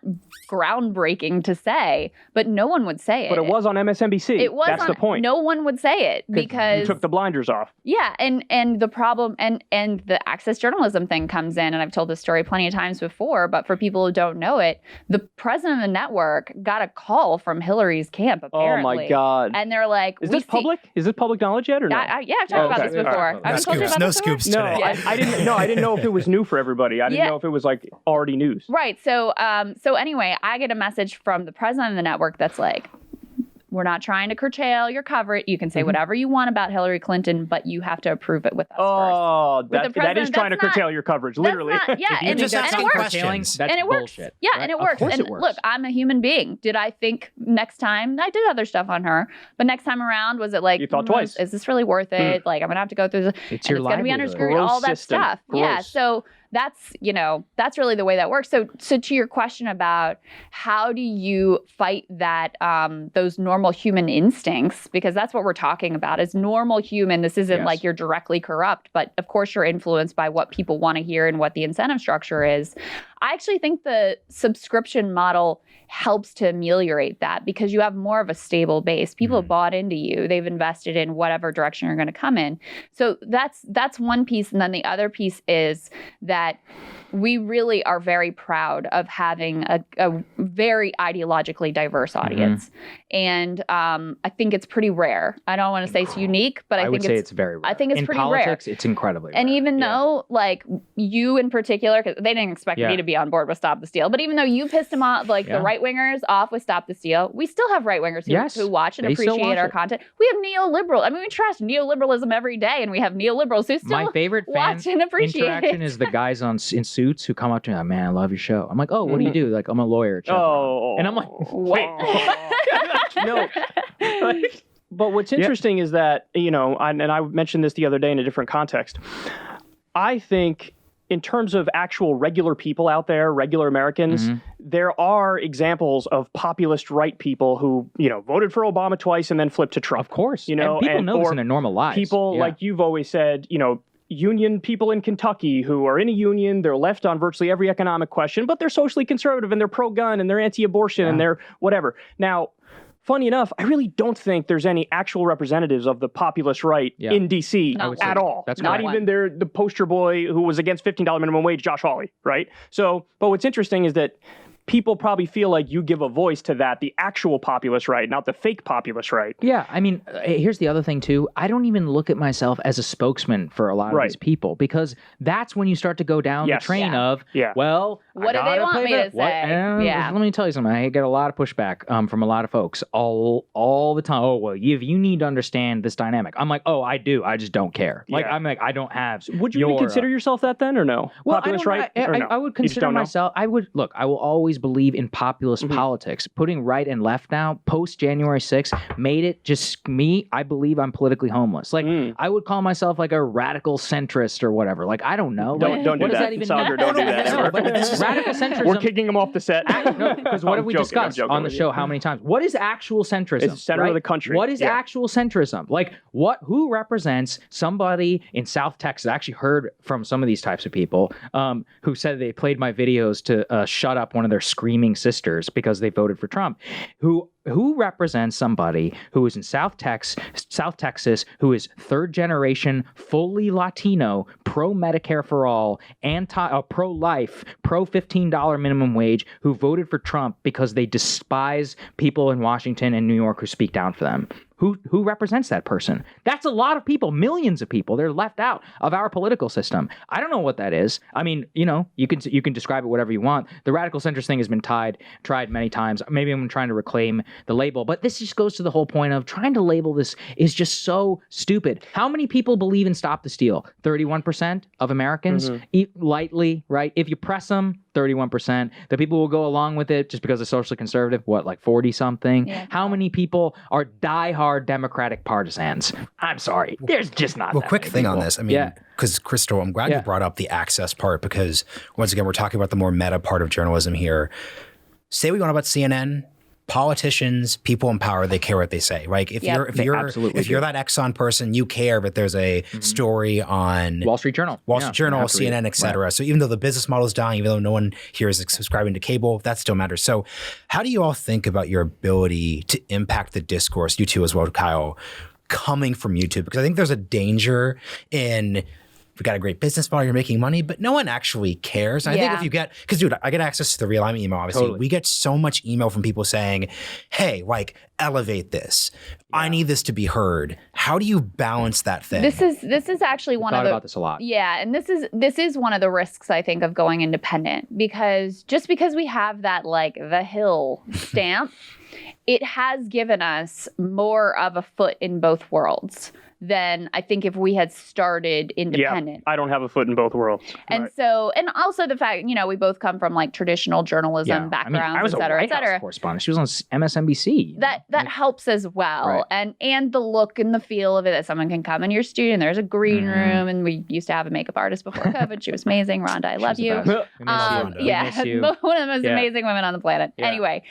groundbreaking to say, but no one would say it. But it was on MSNBC. That's the point. No one would say it because you took the blinders off. Yeah, and the problem and the access journalism thing comes in, and I've told this story plenty of times before, but for people who don't know it, the president of the network got a call from Hillary's camp, apparently. Oh my God. And they're like, Is this public? Is this public knowledge yet or no? I've talked about this before. Right. No scoops today. I didn't know if it was new for everybody. I didn't know if it was like already news. Right. So anyway, I get a message from the president of the network that's like, we're not trying to curtail your coverage. You can say whatever you want about Hillary Clinton, but you have to approve it with us first. That is trying to curtail your coverage, literally. And it works. That's and it works. bullshit. Yeah, right? and it works. And look, I'm a human being. Did I think next time, I did other stuff on her, but next time around, was it like, you thought twice? Is this really worth it? Like, I'm going to have to go through this. It's your going to be under scrutiny, all that stuff. Gross. Yeah, so that's really the way that works. So to your question about how do you fight that, those normal human instincts, because that's what we're talking about is normal human. This isn't like you're directly corrupt, but of course you're influenced by what people want to hear and what the incentive structure is. I actually think the subscription model helps to ameliorate that because you have more of a stable base. People have bought into you. They've invested in whatever direction you're going to come in. So that's one piece. And then the other piece is that we really are very proud of having a very ideologically diverse audience. And I think it's pretty rare. I don't want to say it's unique, but I think it's very rare. I think it's pretty rare. In politics, it's incredibly rare. And even though, like, you in particular, because they didn't expect me to be on board with Stop the Steal, but even though you pissed them off, like the right-wingers off with Stop the Steal, we still have right-wingers who watch and appreciate our content. We have neoliberal. I mean, we trash neoliberalism every day, and we have neoliberals who still My favorite watch and appreciate interaction is the guys in suits who come up to me, like, man, I love your show. I'm like, oh, what do you do? Like, I'm a lawyer. And I'm like, wait. No. But what's interesting is that, and I mentioned this the other day in a different context. I think in terms of actual regular people out there, regular Americans, there are examples of populist right people who, voted for Obama twice and then flipped to Trump. Of course. And people know this in their normal lives. People, like you've always said, union people in Kentucky who are in a union, they're left on virtually every economic question, but they're socially conservative and they're pro-gun and they're anti-abortion and they're whatever. Now, funny enough, I really don't think there's any actual representatives of the populist right in D.C. at all. That's not even the poster boy who was against $15 minimum wage, Josh Hawley, right? So, but what's interesting is that people probably feel like you give a voice to the actual populist right, not the fake populist right. Yeah, I mean, here's the other thing too. I don't even look at myself as a spokesman for a lot of these people because that's when you start to go down the train of, well, what do they want me to say? Let me tell you something. I get a lot of pushback from a lot of folks all the time. Oh, well, you need to understand this dynamic. I'm like, oh, I do. I just don't care. Like, I'm like, I don't have. Would you really consider yourself that then or no? Well, populist right? I would consider myself. I will always believe in populist politics. Putting right and left now, post January 6th, made it just me. I believe I'm politically homeless. Like, I would call myself like a radical centrist or whatever. Like, I don't know. Don't do that. Even Saagar, don't do that. Radical centrism. We're kicking him off the set. Because what have we discussed on the show how many times? What is actual centrism? It's the center of the country. What is actual centrism? Like, who represents somebody in South Texas? I actually heard from some of these types of people who said they played my videos to shut up one of their screaming sisters because they voted for Trump. Who represents somebody who is in South Texas, who is third generation, fully Latino, pro Medicare for all, pro-life, pro $15 minimum wage, who voted for Trump because they despise people in Washington and New York who speak down for them? Who represents that person? That's a lot of people, millions of people. They're left out of our political system. I don't know what that is. I mean, you can describe it whatever you want. The radical centrist thing has been tried many times. Maybe I'm trying to reclaim the label, but this just goes to the whole point of trying to label this is just so stupid. How many people believe in Stop the Steal? 31% of Americans eat lightly, right? If you press them, 31%. The people will go along with it just because they're socially conservative. What, like 40 something? Yeah. How many people are diehard Democratic partisans? I'm sorry, there's just not. Well, that quick many thing people. on this. I mean, because Krystal, I'm glad you brought up the access part, because once again, we're talking about the more meta part of journalism here. Say we want about CNN. Politicians, people in power, they care what they say, right? If you're that Exxon person, you care, but there's a story on Wall Street Journal, CNN, etc. Right. So even though the business model is dying, even though no one here is subscribing to cable, that still matters. So how do you all think about your ability to impact the discourse, you two as well, Kyle, coming from YouTube? Because I think there's a danger in, we've got a great business model, you're making money, but no one actually cares. And I think if you get, because dude, I get access to the Realignment email, obviously. Totally. We get so much email from people saying, hey, like, elevate this. Yeah. I need this to be heard. How do you balance that thing? This is actually one of the, about this a lot. Yeah, and this is one of the risks, I think, of going independent, because just because we have that, like, the Hill stamp, it has given us more of a foot in both worlds than I think if we had started independent. Yeah, I don't have a foot in both worlds. And right. so, and also the fact, we both come from like traditional journalism backgrounds, I was et cetera, a White House correspondent. She was on MSNBC. That helps as well. Right. And the look and the feel of it, that someone can come in your studio and there's a green room, and we used to have a makeup artist before COVID. She was amazing. Rhonda, I love you. One of the most amazing women on the planet. Yeah. Anyway,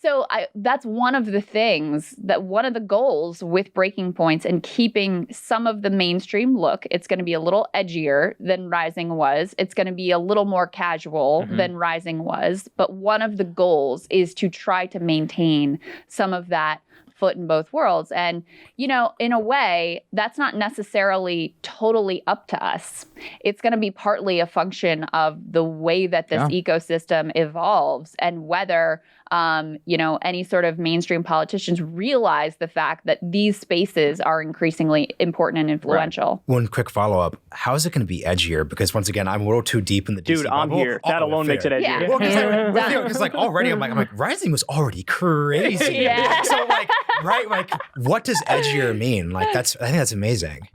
so that's one of the things one of the goals with Breaking Points and keeping some of the mainstream look. It's going to be a little edgier than Rising was. It's going to be a little more casual than Rising was. But one of the goals is to try to maintain some of that foot in both worlds. And, in a way, that's not necessarily totally up to us. It's going to be partly a function of the way that this ecosystem evolves, and whether any sort of mainstream politicians realize the fact that these spaces are increasingly important and influential. Right. One quick follow-up. How is it going to be edgier? Because once again, I'm a little too deep in the DC Dude, I'm bubble. here. That alone makes it edgier. Yeah. Well, because already I'm like, Rising was already crazy. Yeah. So what does edgier mean? I think that's amazing.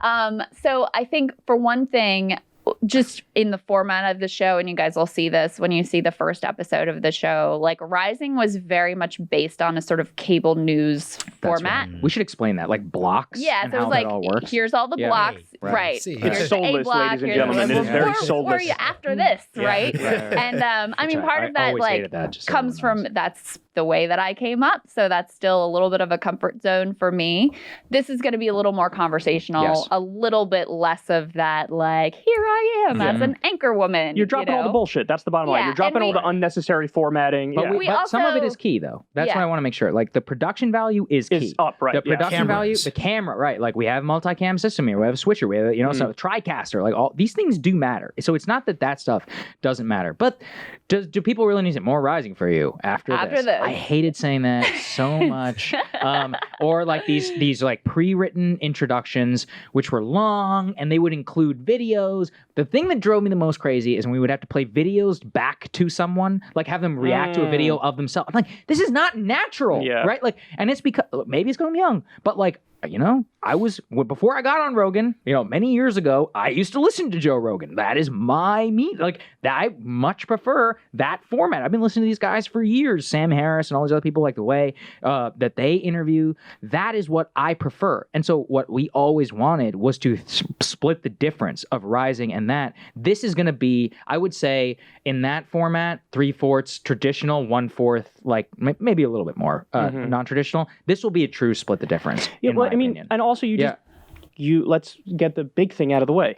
So I think for one thing, just in the format of the show, and you guys will see this when you see the first episode of the show, like Rising was very much based on a sort of cable news format. Right. We should explain that, like blocks. Yeah, so it was like, here's all the blocks. Right. It's soulless, ladies and gentlemen. It is very soulless. After this, right? And part of that comes from, that's the way that I came up. So that's still a little bit of a comfort zone for me. This is going to be a little more conversational, a little bit less of that, like, here I am as an anchor woman. You're dropping all the bullshit. That's the bottom line. You're dropping all the unnecessary formatting. But some of it is key, though. That's what I want to make sure. Like, the production value is key. Is up, right. The production value, the camera, right. Like, we have a multicam system here. We have a switcher. We have, so TriCaster. Like, all these things do matter. So it's not that stuff doesn't matter. But do people really need more Rising for you after this? I hated saying that so much. Or like these like pre-written introductions, which were long, and they would include videos. The thing that drove me the most crazy is when we would have to play videos back to someone, like have them react to a video of themselves. I'm like, this is not natural, right? Like, and it's because maybe it's because I'm young, but like, before I got on Rogan, many years ago, I used to listen to Joe Rogan. That is my meat. Like, I much prefer that format. I've been listening to these guys for years, Sam Harris and all these other people, like the way that they interview. That is what I prefer. And so what we always wanted was to split the difference of Rising and that. This is going to be, I would say, in that format, 3/4 traditional, 1/4, like maybe a little bit more non-traditional. This will be a true split the difference. Yeah, and also let's get the big thing out of the way.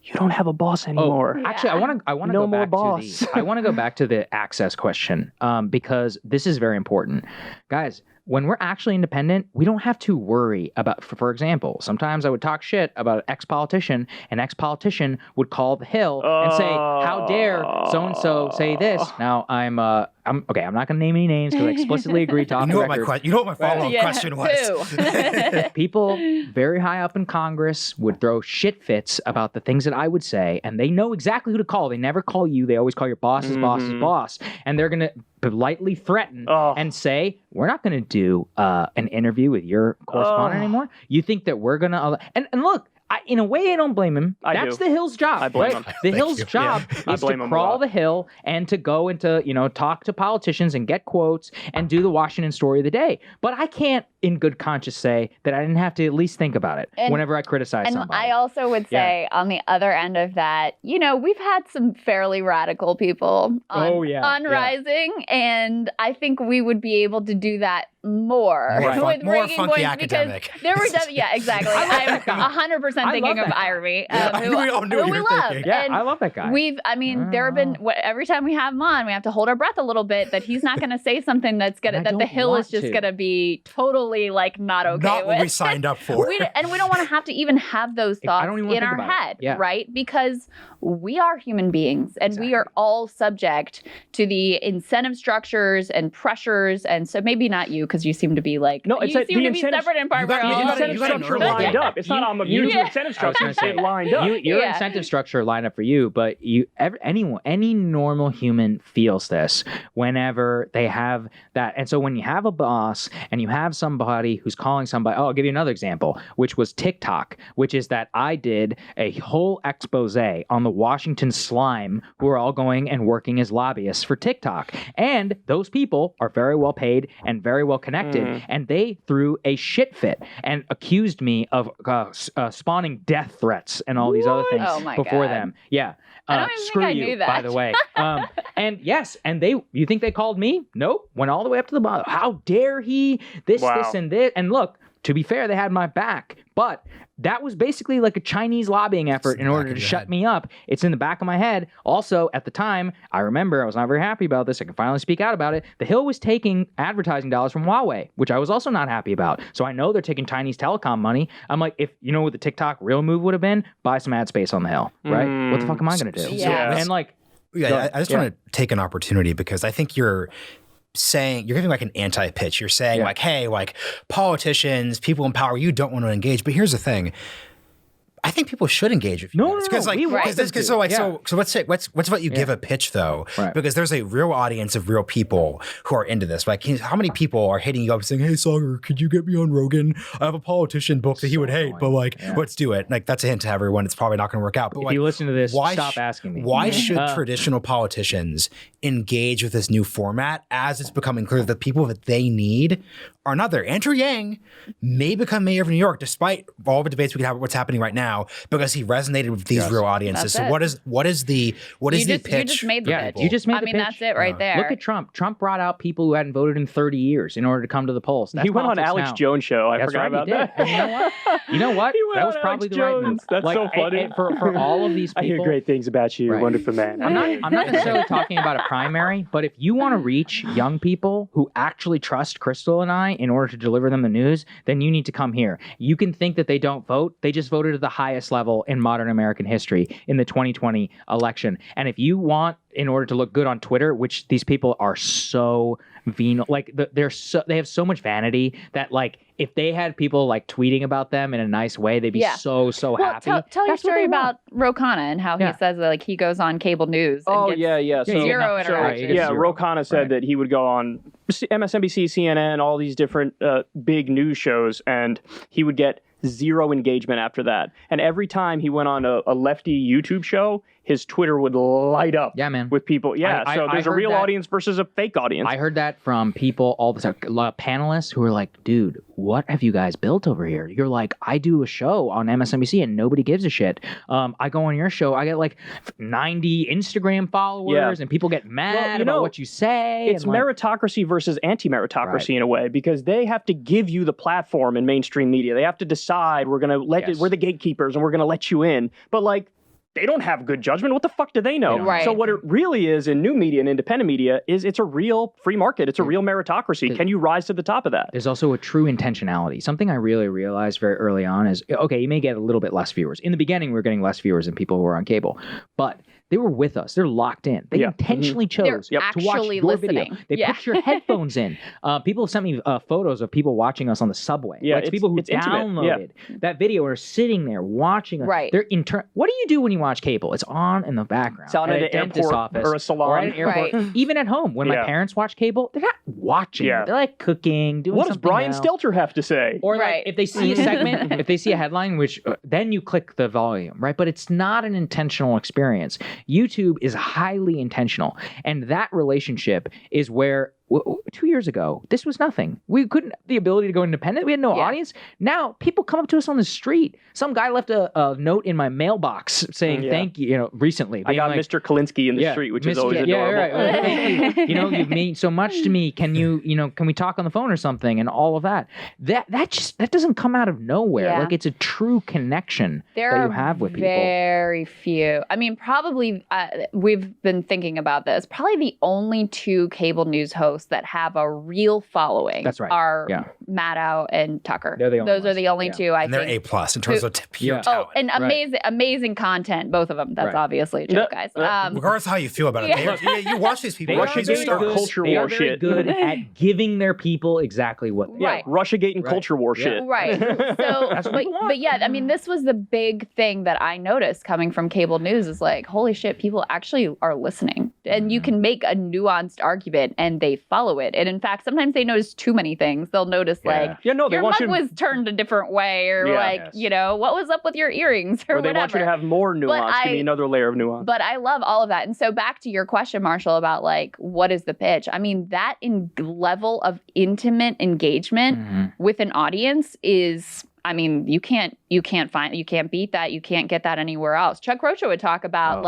You don't have a boss anymore. Actually, I want to no go more back boss. I want to go back to the access question because this is very important, guys. when we're actually independent, we don't have to worry about, for example, sometimes I would talk shit about an ex-politician. An ex-politician would call the Hill and say, how dare so-and-so say this? Now, I'm not going to name any names because I explicitly agreed to off the record. You know what my follow-up question was? People very high up in Congress would throw shit fits about the things that I would say, and they know exactly who to call. They never call you. They always call your boss's boss's boss. And they're going to politely threaten and say, we're not going to do an interview with your correspondent anymore. You think that we're going to... And look, in a way, I don't blame him. That's the Hill's job. I blame him. The Hill's job is to crawl the Hill and to go into, talk to politicians and get quotes and do the Washington story of the day. But I can't, in good conscience, say that I didn't have to at leleast think about it whenever I criticize somebody. And I also would say, on the other end of that, we've had some fairly radical people on Rising, and I think we would be able to do that more with more ranking funky points academic. Because there were exactly. I'm 100% thinking of Iremy, who we love. Yeah, I love that guy. There have been every time we have him on, we have to hold our breath a little bit that he's not going to say something that's gonna that the Hill is just going to be totally not okay not with. What we signed up for. And we don't want to have to even have those thoughts in our head, right? Because we are human beings, and we are all subject to the incentive structures and pressures. And so maybe not you, because you seem to be separate and apart. The incentive structure lined up. It's not I'm immune to incentive structure. It lined up. Your incentive structure lined up for you, but any normal human feels this whenever they have that. And so when you have a boss and you have somebody who's calling somebody, I'll give you another example, which was TikTok, which is that I did a whole expose on the Washington slime who are all going and working as lobbyists for TikTok. And those people are very well paid and very well connected. And they threw a shit fit and accused me of spawning death threats and all these other things before them. Yeah. I don't even screw think I you, knew that. by the way. And yes, and you think they called me? Nope. Went all the way up to the bottom. How dare he? This, and this. And look, to be fair, they had my back. But that was basically like a Chinese lobbying effort in order to shut me up. It's in the back of my head. Also, at the time, I remember I was not very happy about this. I can finally speak out about it. The Hill was taking advertising dollars from Huawei, which I was also not happy about. So I know they're taking Chinese telecom money. I'm like, if you know what the TikTok real move would have been, buy some ad space on the Hill, right? What the fuck am I going to do? Yeah. And I just want to take an opportunity because I think you're giving an anti-pitch. You're saying hey, politicians, people in power, you don't want to engage. But here's the thing. I think people should engage with you. So let's say what's about you give a pitch though, because there's a real audience of real people who are into this. How many people are hitting you up saying, "Hey, Saagar, could you get me on Rogan? I have a politician book that he would hate, but let's do it." That's a hint to everyone. It's probably not going to work out. But if you listen to this, stop asking me. Why should traditional politicians engage with this new format as it's becoming clear that the people that they need are not there? Andrew Yang may become mayor of New York, despite all the debates we can have about what's happening right now, because he resonated with these real audiences. So what is the pitch? You just made the pitch. You just made the pitch. That's it right there. Look at Trump. Trump brought out people who hadn't voted in 30 years in order to come to the polls. He went on Alex Jones' show. I forgot about that. And you know what? That was probably the right move. That's so funny. For all of these people. I hear great things about you, wonderful man. I'm not necessarily talking about a primary, but if you want to reach young people who actually trust Krystal and I in order to deliver them the news, then you need to come here. You can think that they don't vote. They just voted at the highest level in modern American history in the 2020 election. And if you want, in order to look good on Twitter, which these people are so venal, they have so much vanity that if they had people tweeting about them in a nice way, they'd be so happy. Tell your story about Ro Khanna and how he says that he goes on cable news and gets zero interaction. Ro Khanna said that he would go on MSNBC, CNN, all these different big news shows, and he would get zero engagement after that. And every time he went on a lefty YouTube show, his Twitter would light up with people. So there's a real audience versus a fake audience. I heard that from people all the time, panelists who are like, dude, what have you guys built over here? You're like, I do a show on MSNBC and nobody gives a shit. I go on your show, I get 90 Instagram followers and people get mad about what you say. It's meritocracy versus anti-meritocracy in a way, because they have to give you the platform in mainstream media. They have to decide we're the gatekeepers and we're going to let you in. But they don't have good judgment. What the fuck do they know? Right. So what it really is in new media and independent media is it's a real free market. It's a real meritocracy. Can you rise to the top of that? There's also a true intentionality. Something I really realized very early on is, okay, you may get a little bit less viewers. In the beginning, we were getting less viewers than people who were on cable, but they were with us. They're locked in. They intentionally chose to watch your video. They put your headphones in. People have sent me photos of people watching us on the subway. Yeah, it's people who downloaded that video and are sitting there watching us. Right. They're what do you do when you watch cable? It's on in the background. It's on at an airport office, or a salon. or at an airport. Right. Even at home, when my parents watch cable, they're not watching. Yeah. They're like cooking, doing What does something Brian else. Stelter have to say? Or like if they see a segment, if they see a headline, which then you click the volume, right? But it's not an intentional experience. YouTube is highly intentional, and that relationship is where 2 years ago this was nothing. We couldn't the ability to go independent. We had no audience. Now people come up to us on the street. Some guy left a note in my mailbox saying thank you. You know, recently I got Mr. Kulinski in the street, which is always adorable. Right. Thank you. You know, you've mean so much to me. Can can we talk on the phone or something? And all of that. That doesn't come out of nowhere. Yeah. Like it's a true connection that you have with people. Very few. I mean, probably we've been thinking about this. Probably the only two cable news hosts that have a real following are Maddow and Tucker. They're the only Those are the only two, I And think. they're A+ in terms of pure talent. Oh, and amazing content, both of them. That's obviously a joke, guys. Regardless of how you feel about it, you watch these people. They Russiagate are very good. culture They war are very shit. good at giving their people exactly what they Right. Russiagate and culture war shit. Right. So, but yeah, I mean, this was the big thing that I noticed coming from cable news is like, holy shit, people actually are listening. And you can make a nuanced argument and they follow it. And in fact, sometimes they notice too many things. They'll notice like, they your want mug you to, was turned a different way, or what was up with your earrings, or they whatever. want you to have more nuance. Give me another layer of nuance. But I love all of that. And so back to your question, Marshall, about like, what is the pitch? I mean, that level of intimate engagement with an audience is, I mean, you can't beat that. You can't get that anywhere else. Chuck Rocha would talk about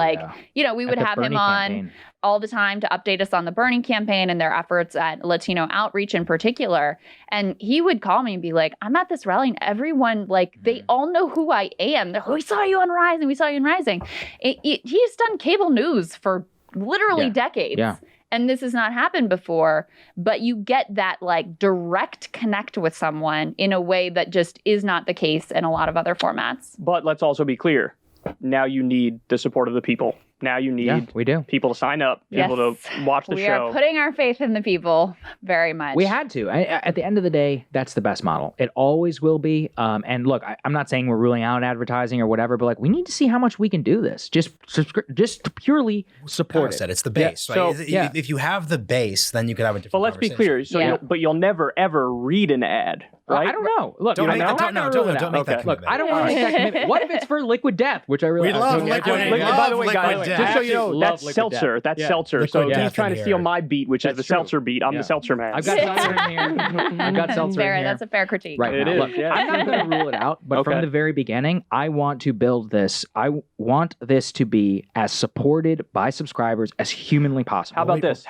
we would have him on all the time to update us on the Bernie campaign and their efforts at Latino outreach in particular. And he would call me and be like, I'm at this rally and everyone, like, they all know who I am. They're, we saw you on Rising. We saw you on Rising. He's done cable news for literally decades. Yeah. And this has not happened before, but you get that like direct connect with someone in a way that just is not the case in a lot of other formats. But let's also be clear. Now you need the support of the people. Now you need people to sign up, people to watch the show. We are putting our faith in the people very much. We had to. At the end of the day, that's the best model. It always will be. And look, I'm not saying we're ruling out advertising or whatever, but like we need to see how much we can do this. Just purely support it. It's the base. Yeah. Right? So, if you have the base, then you could have a different But let's be clear. So you'll never, ever read an ad. Right? I don't know. Look, don't make that commitment. Look, I don't want to make that commitment. What if it's for Liquid Death, which I really We love Liquid Death. By the way, guys, Liquid just so you Death. know, that's seltzer. That's seltzer. Liquid So Death he's trying to in steal here. my beat, which is the seltzer beat. I'm the seltzer man. I've got seltzer in here. I've got seltzer in here. That's a fair critique. Right It now. is, Look, yeah. I'm not going to rule it out, but from the very beginning, I want to build this. I want this to be as supported by subscribers as humanly possible. How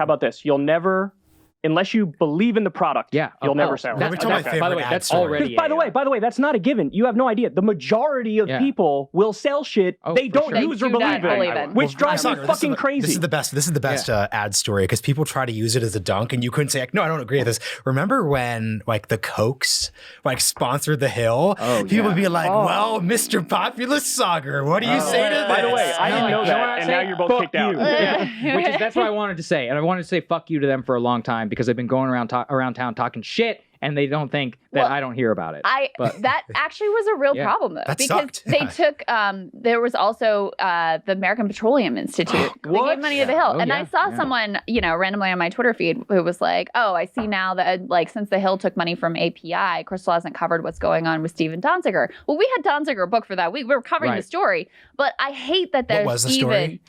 about this? You'll never, unless you believe in the product, you'll never sell it. Let me tell my favorite by the way, ad that's story. already. By the way, that's not a given. You have no idea. The majority of people will sell shit they for don't sure. use or They do not believe believe in, in. which drives me Saagar, fucking crazy. This is the best ad story because people try to use it as a dunk, and you couldn't say like, no, I don't agree with this. Remember when like the Cokes like sponsored the Hill? People would be like, well, Mr. Populist Saagar, what do you say to this? By the way, I didn't know that, and now you're both kicked out. That's what I wanted to say, and I wanted to say fuck you to them for a long time because they've been going around town talking shit, and they don't think that I don't hear about it. That actually was a real problem though, That because sucked. they took. There was also the American Petroleum Institute. They gave money to the Hill, and I saw someone, randomly on my Twitter feed who was like, "Oh, I see now that like since the Hill took money from API, Krystal hasn't covered what's going on with Steven Donziger." Well, we had Donziger booked for that week. We were covering the story, but I hate that there's What was the story?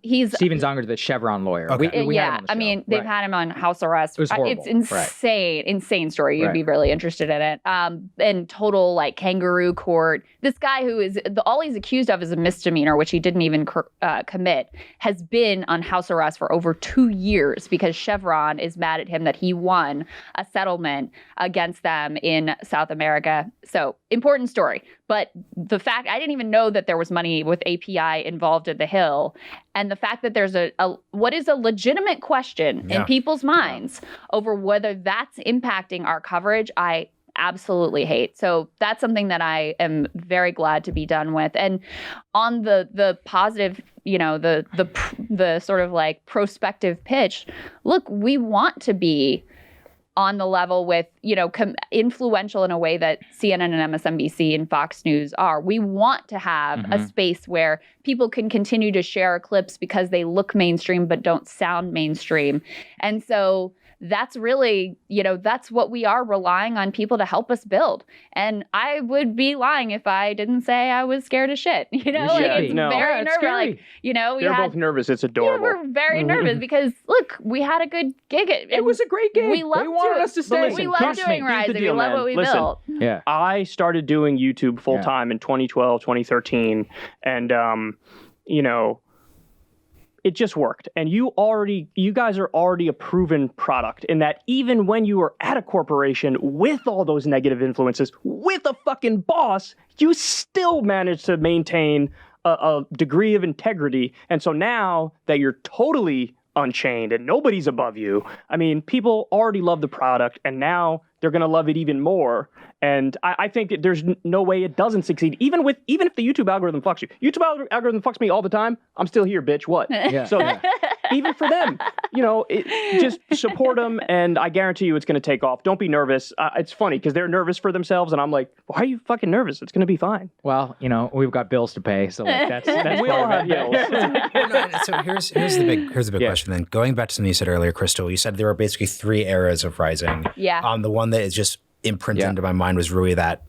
He's Steven Zonger's the Chevron lawyer. Okay. We had him on the show. I mean, they've had him on house arrest. It was horrible. It's insane story. You'd be really interested in it. And total like kangaroo court. This guy who is all he's accused of is a misdemeanor, which he didn't even commit, has been on house arrest for over 2 years because Chevron is mad at him that he won a settlement against them in South America. So important story. But the fact, I didn't even know that there was money with API involved at the Hill. And the fact that there's what is a legitimate question in people's minds over whether that's impacting our coverage, I absolutely hate. So that's something that I am very glad to be done with. And on the positive, the sort of like prospective pitch, look, we want to be on the level with, influential in a way that CNN and MSNBC and Fox News are. We want to have a space where people can continue to share clips because they look mainstream but don't sound mainstream. And so that's really, that's what we are relying on people to help us build. And I would be lying if I didn't say I was scared of shit. It's very nervous. Scary. They're both nervous. It's adorable. Yeah, we're very nervous because look, we had a good gig. It was a great gig. We loved us to stay. We love doing Rising. We love what we built. Yeah. I started doing YouTube full time in 2012, 2013, and it just worked. And you guys are already a proven product in that even when you were at a corporation with all those negative influences, with a fucking boss, you still managed to maintain a degree of integrity. And so now that you're totally unchained and nobody's above you, I mean, people already love the product and now they're going to love it even more. And I think that there's no way it doesn't succeed. Even if the YouTube algorithm fucks you. YouTube algorithm fucks me all the time. I'm still here, bitch. What? Yeah. So even for them, just support them. And I guarantee you it's going to take off. Don't be nervous. It's funny because they're nervous for themselves. And I'm like, why are you fucking nervous? It's going to be fine. Well, we've got bills to pay. So that's we all have bills. So here's the big question then. Going back to something you said earlier, Krystal, you said there were basically 3 eras of Rising. Yeah. The one that is just imprinted into my mind was really that,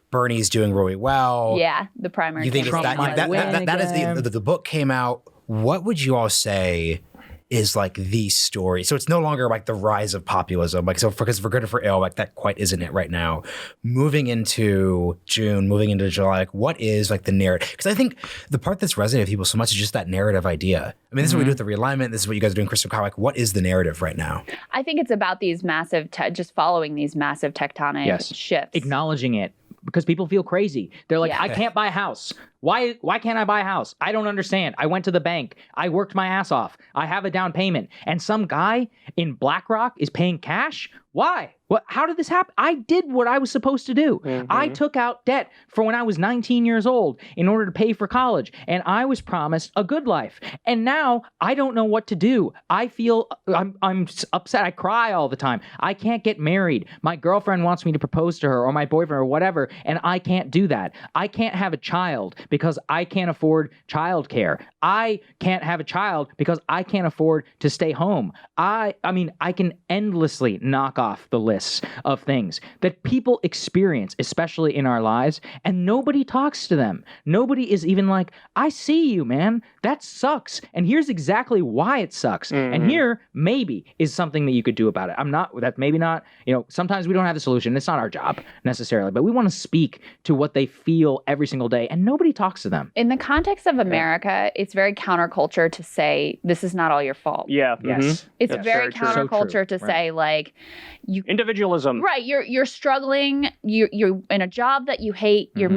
Bernie's doing really well. Yeah, the primary. You think it's that is the book came out. What would you all say is like the story? So it's no longer like the rise of populism. Like, so because for good or for ill, like that quite isn't it right now. Moving into June, moving into July, like what is like the narrative? Because I think the part that's resonating with people so much is just that narrative idea. I mean, this is what we do with the Realignment. This is what you guys are doing, Krystal. Like, what is the narrative right now? I think it's about these massive, just following these massive tectonic shifts. Acknowledging it. Because people feel crazy. They're like, I can't buy a house. Why can't I buy a house? I don't understand. I went to the bank. I worked my ass off. I have a down payment. And some guy in BlackRock is paying cash? Why? How did this happen? I did what I was supposed to do. I took out debt for when I was 19 years old in order to pay for college. And I was promised a good life. And now I don't know what to do. I feel I'm upset. I cry all the time. I can't get married. My girlfriend wants me to propose to her or my boyfriend or whatever. And I can't do that. I can't have a child because I can't afford childcare. I can't have a child because I can't afford to stay home. I mean, I can endlessly knock off the list of things that people experience, especially in our lives, and nobody talks to them. Nobody is even like, I see you, man. That sucks. And here's exactly why it sucks. And here, maybe, is something that you could do about it. Maybe not, sometimes we don't have the solution. It's not our job necessarily, but we want to speak to what they feel every single day, and nobody talks to them. In the context of America, it's very counterculture to say, this is not all your fault. Yeah. Yes. It's very counterculture to say, like, you individualism. Right. You're struggling. You're in a job that you hate. You're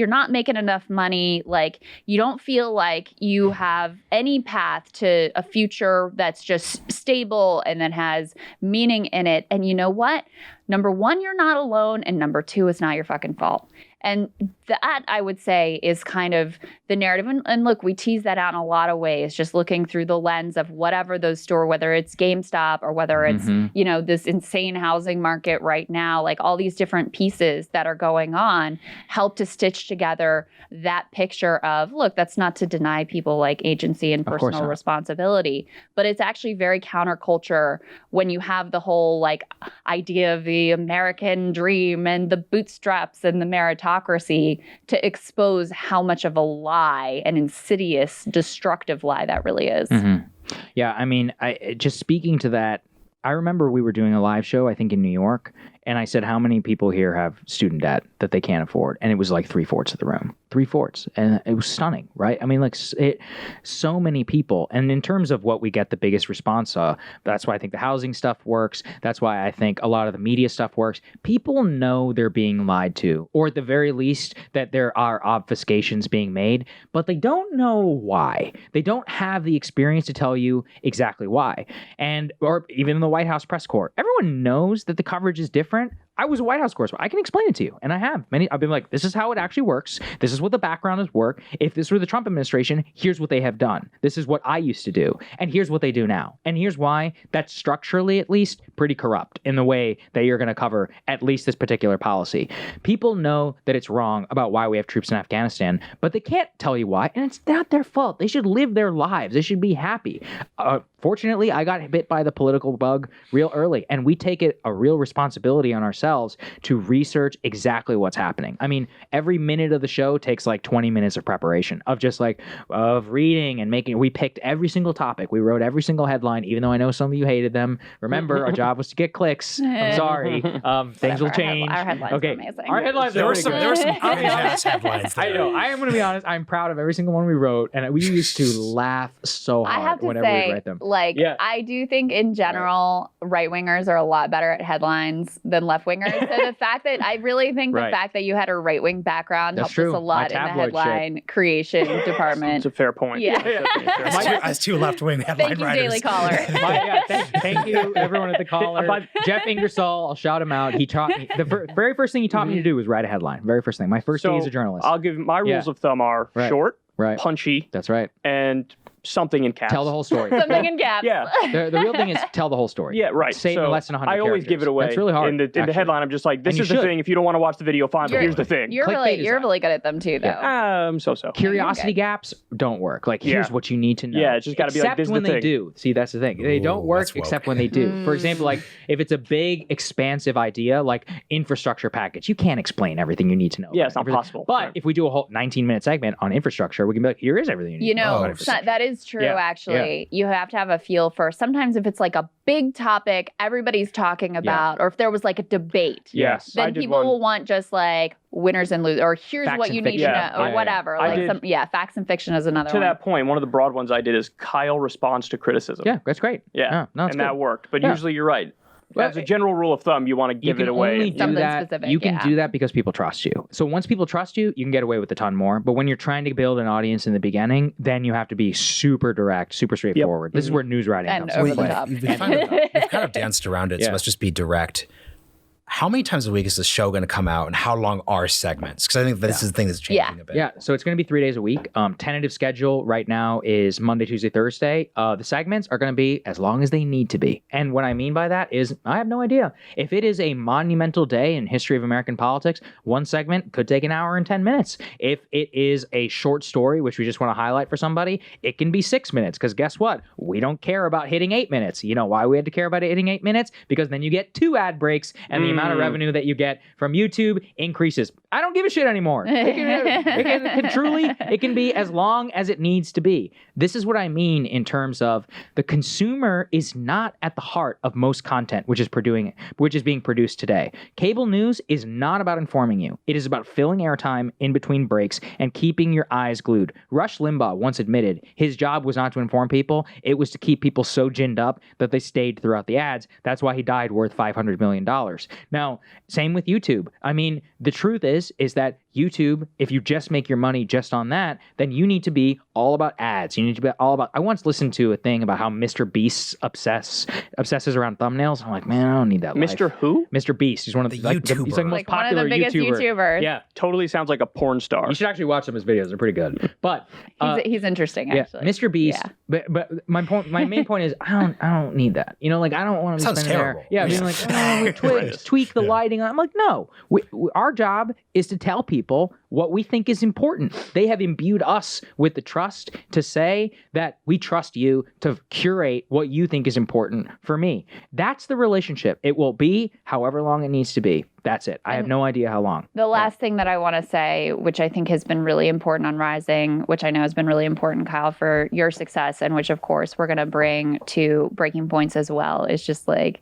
not making enough money. Like, you don't feel like you have any path to a future that's just stable and that has meaning in it. And you know what? Number one, you're not alone. And number two, it's not your fucking fault. And that, I would say, is kind of the narrative. And look, we tease that out in a lot of ways, just looking through the lens of whatever those whether it's GameStop or whether it's, this insane housing market right now, like all these different pieces that are going on help to stitch together that picture of, look, that's not to deny people like agency and personal responsibility, but it's actually very counterculture when you have the whole like idea of the American dream and the bootstraps and the meritocracy to expose how much of a lie, an insidious, destructive lie that really is. Yeah, I mean, just speaking to that, I remember we were doing a live show, I think in New York, And I said, how many people here have student debt that they can't afford? And it was like 3/4 of the room. 3/4. And it was stunning, right? I mean, like so many people. And in terms of what we get the biggest response, that's why I think the housing stuff works. That's why I think a lot of the media stuff works. People know they're being lied to, or at the very least that there are obfuscations being made, but they don't know why. They don't have the experience to tell you exactly why. And, or even in the White House press corps, everyone knows that the coverage is different. I was a White House correspondent. I can explain it to you. And I have I've been like, this is how it actually works. This is what the background is work. If this were the Trump administration, here's what they have done. This is what I used to do. And here's what they do now. And here's why that's structurally, at least, pretty corrupt in the way that you're going to cover at least this particular policy. People know that it's wrong about why we have troops in Afghanistan, but they can't tell you why. And it's not their fault. They should live their lives. They should be happy. Fortunately, I got bit by the political bug real early, and we take it a real responsibility on ourselves to research exactly what's happening. I mean, every minute of the show takes like 20 minutes of preparation of just like of reading and making. We picked every single topic. We wrote every single headline, even though I know some of you hated them. Remember, our job was to get clicks. I'm sorry. Things will change. Our headlines okay. were amazing. Our headlines There are were some crazy-ass headlines there. I know. I am going to be honest. I'm proud of every single one we wrote, and we used to laugh so I have hard to whenever say, we write them. like, I do think in general, right-wingers are a lot better at headlines than left-wingers. So the fact that I really think the fact that you had a right-wing background That's helped us true. a lot in the headline creation department. It's a fair point. Yeah. As two left-wing headline Thank you, writers. Daily Caller. Thank you, everyone at the caller. Jeff Ingersoll, I'll shout him out. He taught me, the very first thing he taught me to do was write a headline. Very first thing. My first day as a journalist. I'll give my rules of thumb are short, punchy, That's right. and something in caps. Tell the whole story. Something in caps. Yeah. The real thing is tell the whole story. Yeah, right. Say it in less than 100 I always characters. give it away. That's really hard. In the headline, I'm just like, this And is you the should. thing. If you don't want to watch the video, fine, but here's the thing. You're Clickbait is really good at them too, though. So. Curiosity gaps don't work. Like, here's what you need to know. Yeah, it's just got to be like, except this is when the they thing. do. See, that's the thing. They don't work that's woke. except when they do. For example, like if it's a big, expansive idea, like infrastructure package, you can't explain everything you need to know. Yeah, about it's not everything. possible. But if we do a whole 19-minute segment on infrastructure, we can be like, here is everything you need You to know. know, about infrastructure. that is true, Yeah, actually. You have to have a feel for sometimes if it's like a big topic everybody's talking about, or if there was like a debate, Yes. I then did people one. will want just like winners and losers, or here's Facts what and you need to fiction. know, or Yeah. whatever. I Like did- facts and fiction is another To one. that point, one of the broad ones I did is Kyle responds to criticism. Yeah, that's great. Yeah. No, it's and good. that worked. But Yeah. usually you're right. Well, As a general rule of thumb, you want to You give can it away. only do Something that. specific, You can yeah. do that because people trust you. So once people trust you, you can get away with a ton more. But when you're trying to build an audience in the beginning, then you have to be super direct, super straightforward. This is where news writing And comes over into the play. top. You've kind of danced around it, so let's just be direct. How many times a week is this show going to come out, and how long are segments? Because I think this is the thing that's changing a bit. Yeah, so it's going to be 3 days a week. Tentative schedule right now is Monday, Tuesday, Thursday. The segments are going to be as long as they need to be. And what I mean by that is I have no idea. If it is a monumental day in history of American politics, one segment could take an hour and 10 minutes. If it is a short story, which we just want to highlight for somebody, it can be 6 minutes. Because guess what? We don't care about hitting 8 minutes. You know why we had to care about hitting 8 minutes? Because then you get 2 ad breaks, and the amount of revenue that you get from YouTube increases. I don't give a shit anymore. It can be as long as it needs to be. This is what I mean in terms of the consumer is not at the heart of most content which is being produced today. Cable news is not about informing you. It is about filling airtime in between breaks and keeping your eyes glued. Rush Limbaugh once admitted his job was not to inform people. It was to keep people so ginned up that they stayed throughout the ads. That's why he died worth $500 million. Now, same with YouTube. I mean, the truth is that YouTube, if you just make your money just on that, then you need to be all about ads. You need to be all about, I once listened to a thing about how Mr. Beast obsesses around thumbnails. I'm like, man, I don't need that life. Mr. Who? Mr. Beast. He's one of the YouTuber. he's like the most Like one of popular the biggest YouTuber. YouTubers. Yeah. Totally sounds like a porn star. You should actually watch some of his videos. They're pretty good. But He's interesting, actually. Mr. Beast. Yeah. But my main point is I don't need that. You know, like I don't want to be Sounds spending terrible. there. Yeah, being like, oh, we tweak the lighting. I'm like, no. Our job is to tell people what we think is important. They have imbued us with the trust to say that we trust you to curate what you think is important for me. That's the relationship. It will be however long it needs to be. That's it. I have no idea how long. The last thing that I want to say, which I think has been really important on Rising, which I know has been really important, Kyle, for your success, and which, of course, we're going to bring to Breaking Points as well, is just like,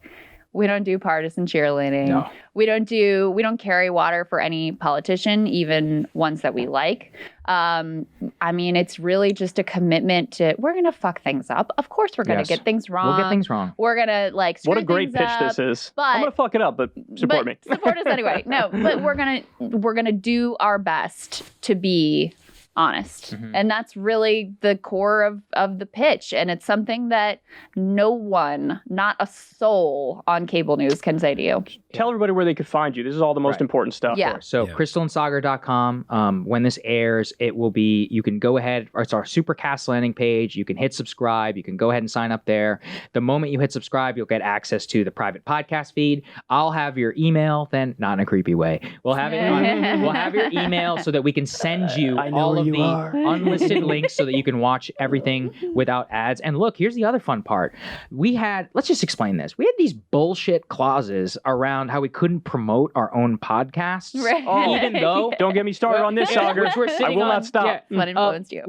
We don't do partisan cheerleading. No. We don't carry water for any politician, even ones that we like. I mean, it's really just a commitment to, we're going to fuck things up. Of course we're going to get things wrong. We'll get things wrong. We're going to like screw What a great things pitch up, this is. but- I'm going to fuck it up, but support me. Support us anyway. No, but we're going to do our best to be honest. And that's really the core of the pitch. And it's something that no one, not a soul on cable news can say to you. Tell everybody where they could find you. This is all the most important stuff. Yeah. So KrystalandSaagar.com. When this airs, it will be, you can go ahead, or it's our Supercast landing page. You can hit subscribe. You can go ahead and sign up there. The moment you hit subscribe, you'll get access to the private podcast feed. I'll have your email then, not in a creepy way. We'll have we'll have your email so that we can send you all of the unlisted links so that you can watch everything without ads. And look, here's the other fun part. Let's just explain this. We had these bullshit clauses around how we couldn't promote our own podcasts. Right. Even though... Don't get me started on this, Saagar. Which we're sitting I will on- not stop. yeah, What influenced you?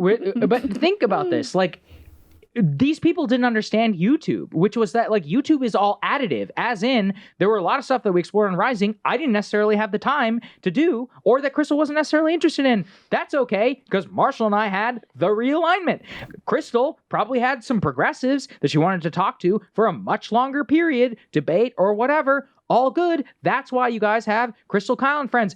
But think about this. Like, these people didn't understand YouTube, which was that like YouTube is all additive, as in there were a lot of stuff that we explored on Rising I didn't necessarily have the time to do, or that Krystal wasn't necessarily interested in. That's okay, because Marshall and I had the realignment. Krystal probably had some progressives that she wanted to talk to for a much longer period, debate or whatever. All good. That's why you guys have Krystal, Kyle, and friends.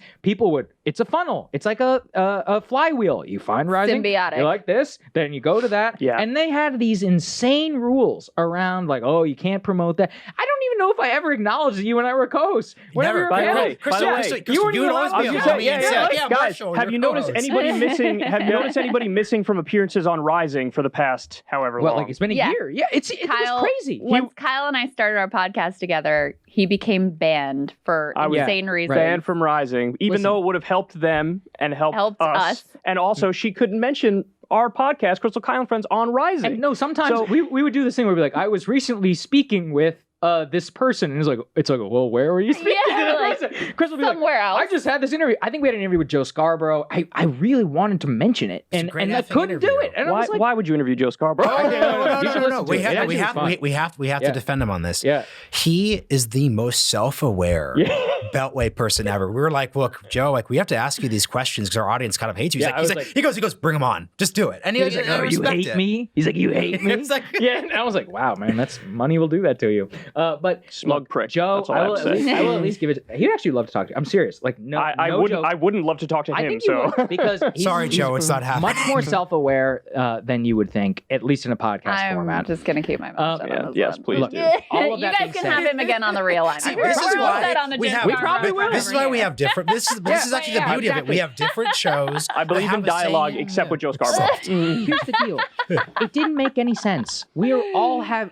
It's a funnel. It's like a flywheel. You find Rising. Symbiotic. You like this, then you go to that. Yeah. And they had these insane rules around like, oh, you can't promote that. I don't even know if I ever acknowledged that you and I were co-hosts. Whenever Never. you're By the panel. way, Krystal, you weren't you would even always allowed be to a do say, that. homie and say, yeah, guys, Marshall, have you're you noticed co-host. anybody missing? Have you noticed anybody missing from appearances on Rising for the past however Well, long? like it's been a Yeah. year. Yeah, it was crazy. Once Kyle and I started our podcast together, he became banned for I was insane reasons. banned from Rising, even Listen. though it would have helped them and helped us. us. And also, she couldn't mention our podcast, Krystal, Kyle, and Friends, on Rising. And no, sometimes So- we would do this thing where we'd be like, I was recently speaking with this person, and it's like, well, where were you speaking? Yeah, like, Krystal would be like, somewhere else. I just had this interview. I think we had an interview with Joe Scarborough. I really wanted to mention it, It's a and great I effing couldn't do interview. it. And I why, was like, why would you interview Joe Scarborough? You should listen to We it. It have, actually we was have, fun. we have Yeah. to defend him on this. Yeah. He is the most self-aware Beltway person ever. We were like, look, Joe, like we have to ask you these questions because our audience kind of hates you. Yeah, I was He goes, bring him on, just do it. And He was like, oh, you hate me? He's like, you hate me? It's like, Yeah, and I was like, wow, man, that's money will do that to you. But Smug prick. Joe, That's all I I will, have at to least, say. I will at least give it. He'd actually love to talk to you. I'm serious. Like, no, I no wouldn't. joke. I wouldn't love to talk to I him. think you So would, because he's, Sorry, Joe, it's not happening. much more self-aware than you would think, at least in a podcast I'm format. just gonna keep my mouth shut. yeah, on this yes, one. please Look, do. all of You that guys being can said- have him again on the realignment. See, We're this is all why set on the we Jim have. We Carrey probably will. This is why we have different. This is actually the yeah, beauty of it. We exactly. have different shows. I believe that in have the same- dialogue, except with Joe Scarborough. Here's the deal. It didn't make any sense. We are all have,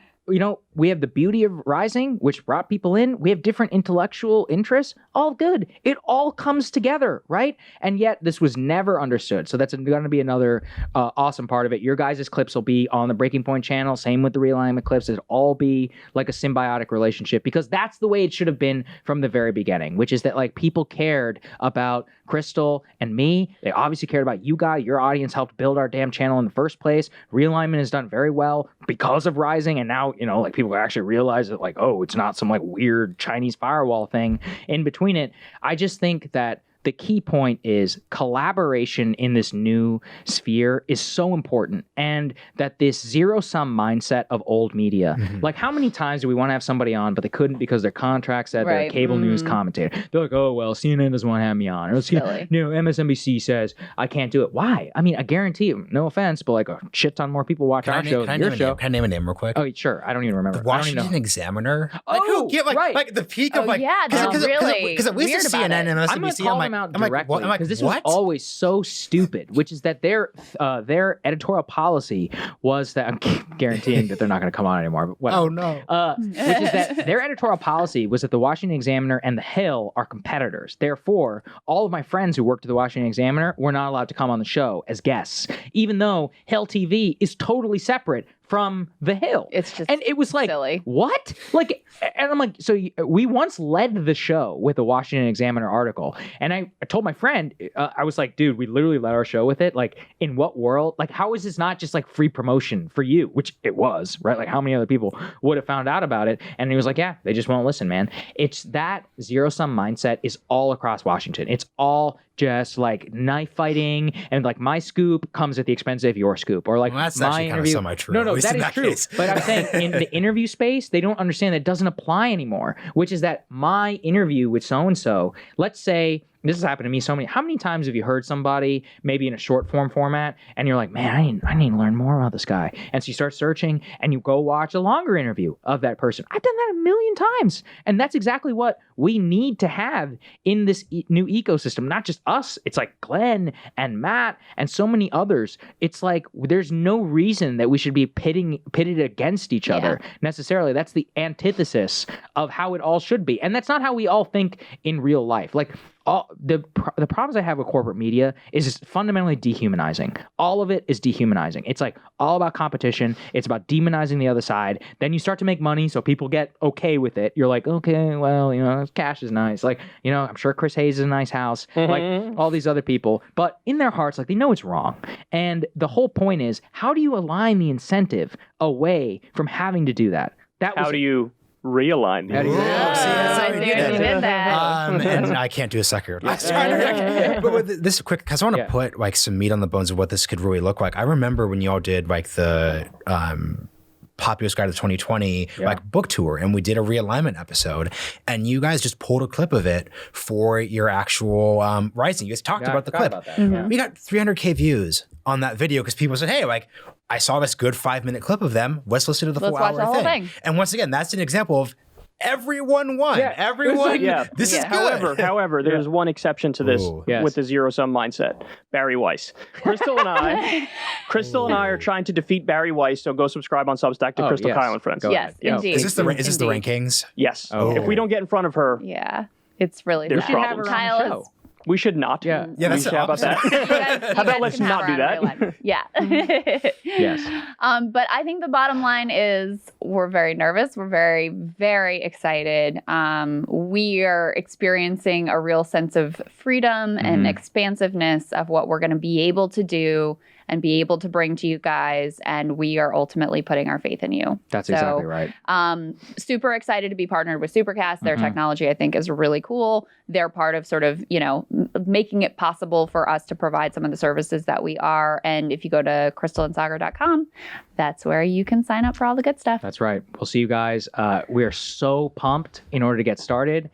we have the beauty of Rising, which brought people in. We have different intellectual interests. All good. It all comes together, right? And yet this was never understood. So that's going to be another awesome part of it. Your guys' clips will be on the Breaking Point channel. Same with the Realignment clips. It'll all be like a symbiotic relationship because that's the way it should have been from the very beginning, which is that like people cared about Krystal and me. They obviously cared about you guys. Your audience helped build our damn channel in the first place. Realignment has done very well because of Rising. And now, like people actually realize that like, oh, it's not some like weird Chinese firewall thing in between it. I just think that the key point is collaboration in this new sphere is so important, and that this zero-sum mindset of old media, like how many times do we want to have somebody on, but they couldn't because their contract said they're a Right. cable news commentator. They're like, oh, well, CNN doesn't want to have me on. Or, Silly. MSNBC says I can't do it. Why? I mean, I guarantee you, no offense, but like a shit ton more people watch our show than your show. Can I name a name real quick? Oh, sure. I don't even remember. The I don't even Washington know. Examiner. Oh, right. Like the peak Oh, of like. yeah, they're really Because at least weird it's about CNN it. and I'm going to MSNBC. call them out directly because this was always so stupid, which is that their editorial policy was that I'm guaranteeing that they're not going to come on anymore. But whatever. Oh no. Which is that their editorial policy was that the Washington Examiner and the Hill are competitors. Therefore, all of my friends who worked at the Washington Examiner were not allowed to come on the show as guests, even though Hill TV is totally separate from the Hill. It's just and it was like, silly. what? Like, and I'm like, so we once led the show with a Washington Examiner article, and I told my friend, I was like, dude, we literally led our show with it. Like, in what world? Like, how is this not just like free promotion for you? Which it was, right? Like, how many other people would have found out about it? And he was like, yeah, they just won't listen, man. It's that zero-sum mindset is all across Washington. It's all just like knife fighting, and like my scoop comes at the expense of your scoop, or like that's my actually interview. kind of semi-true. No, at least that in is true. case. But I'm saying in the interview space, they don't understand that it doesn't apply anymore, which is that my interview with so-and-so, let's say, this has happened to me so many. How many times have you heard somebody maybe in a short form format and you're like, man, I need to learn more about this guy. And so you start searching and you go watch a longer interview of that person. I've done that a million times. And that's exactly what we need to have in this new ecosystem. Not just us. It's like Glenn and Matt and so many others. It's like there's no reason that we should be pitted against each other necessarily. That's the antithesis of how it all should be. And that's not how we all think in real life. Like, the problems I have with corporate media is just fundamentally dehumanizing. All of it is dehumanizing. It's like all about competition. It's about demonizing the other side. Then you start to make money, so people get okay with it. You're like, okay, well, cash is nice. Like, I'm sure Chris Hayes is a nice house. Like all these other people. But in their hearts, like, they know it's wrong. And the whole point is, how do you align the incentive away from having to do that? How do you realign these? I see what you did there. And I can't do a second. But this is quick, because I want to put like some meat on the bones of what this could really look like. I remember when y'all did like the Populist Guide to 2020 like book tour, and we did a realignment episode, and you guys just pulled a clip of it for your actual rising. You guys talked about the clip. We got 300K views on that video because people said, hey, like, I saw this good 5-minute clip of them. Let's listen to the full hour thing. And once again, that's an example of everyone won. Yeah. Everyone. This is good. However, there's one exception to this with the zero-sum mindset. Barry Weiss. Crystal and I are trying to defeat Barry Weiss, so go subscribe on Substack to Crystal Kyle and Friends. Yes, indeed. Is this the rankings? Yes. If we don't get in front of her, it's really there's bad. problems. Kyle is We should not. Yeah, that's how about that? How about let's not do that? Yeah. Yes. But I think the bottom line is we're very nervous. We're very, very excited. We are experiencing a real sense of freedom and expansiveness of what we're going to be able to do and be able to bring to you guys. And we are ultimately putting our faith in you. That's exactly right. Super excited to be partnered with Supercast. Their technology, I think, is really cool. They're part of sort of, making it possible for us to provide some of the services that we are. And if you go to crystalandsaagar.com, that's where you can sign up for all the good stuff. That's right. We'll see you guys. We are so pumped in order to get started.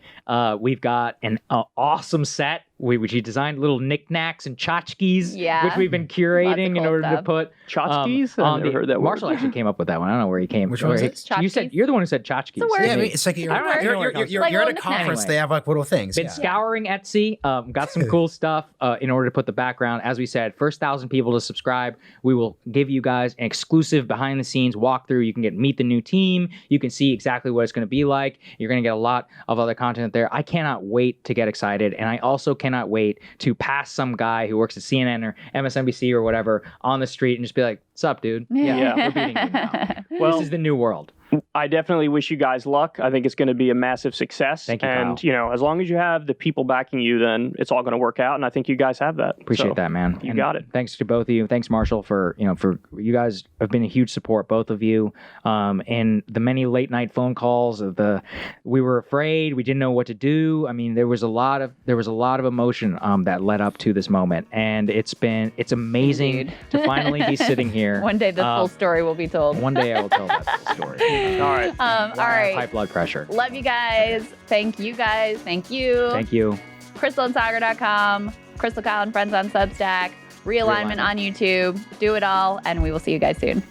We've got an awesome set. Which he designed little knickknacks and tchotchkes, which we've been curating in order to put tchotchkes. I've never heard that word. Marshall actually came up with that one. I don't know where he came. Which one is it? You said you're the one who said tchotchkes. It's a word. Yeah, I mean, it's like you're at a conference. Anyway. They have like little things. Been scouring Etsy. Got some cool stuff in order to put the background. As we said, first 1,000 people to subscribe, we will give you guys an exclusive behind the scenes walkthrough. You can meet the new team. You can see exactly what it's going to be like. You're going to get a lot of other content there. I cannot wait to get excited, and I also cannot wait to pass some guy who works at CNN or MSNBC or whatever on the street and just be like, "Sup, dude? Yeah, we're beating you now." Well, this is the new world. I definitely wish you guys luck. I think it's going to be a massive success. Thank you, and Kyle. As long as you have the people backing you, then it's all going to work out. And I think you guys have that. Appreciate that, man. You got it. Thanks to both of you. Thanks, Marshall, for you guys have been a huge support, both of you. And the many late night phone calls we were afraid, we didn't know what to do. I mean, there was a lot of emotion that led up to this moment, and it's amazing to finally be sitting here. One day the full story will be told. One day I will tell that full story. All right. All right. High blood pressure. Love you guys. Thank you guys. Thank you. Thank you. Crystalandsaagar.com, Crystal Kyle and Friends on Substack, Realignment on YouTube. Do it all, and we will see you guys soon.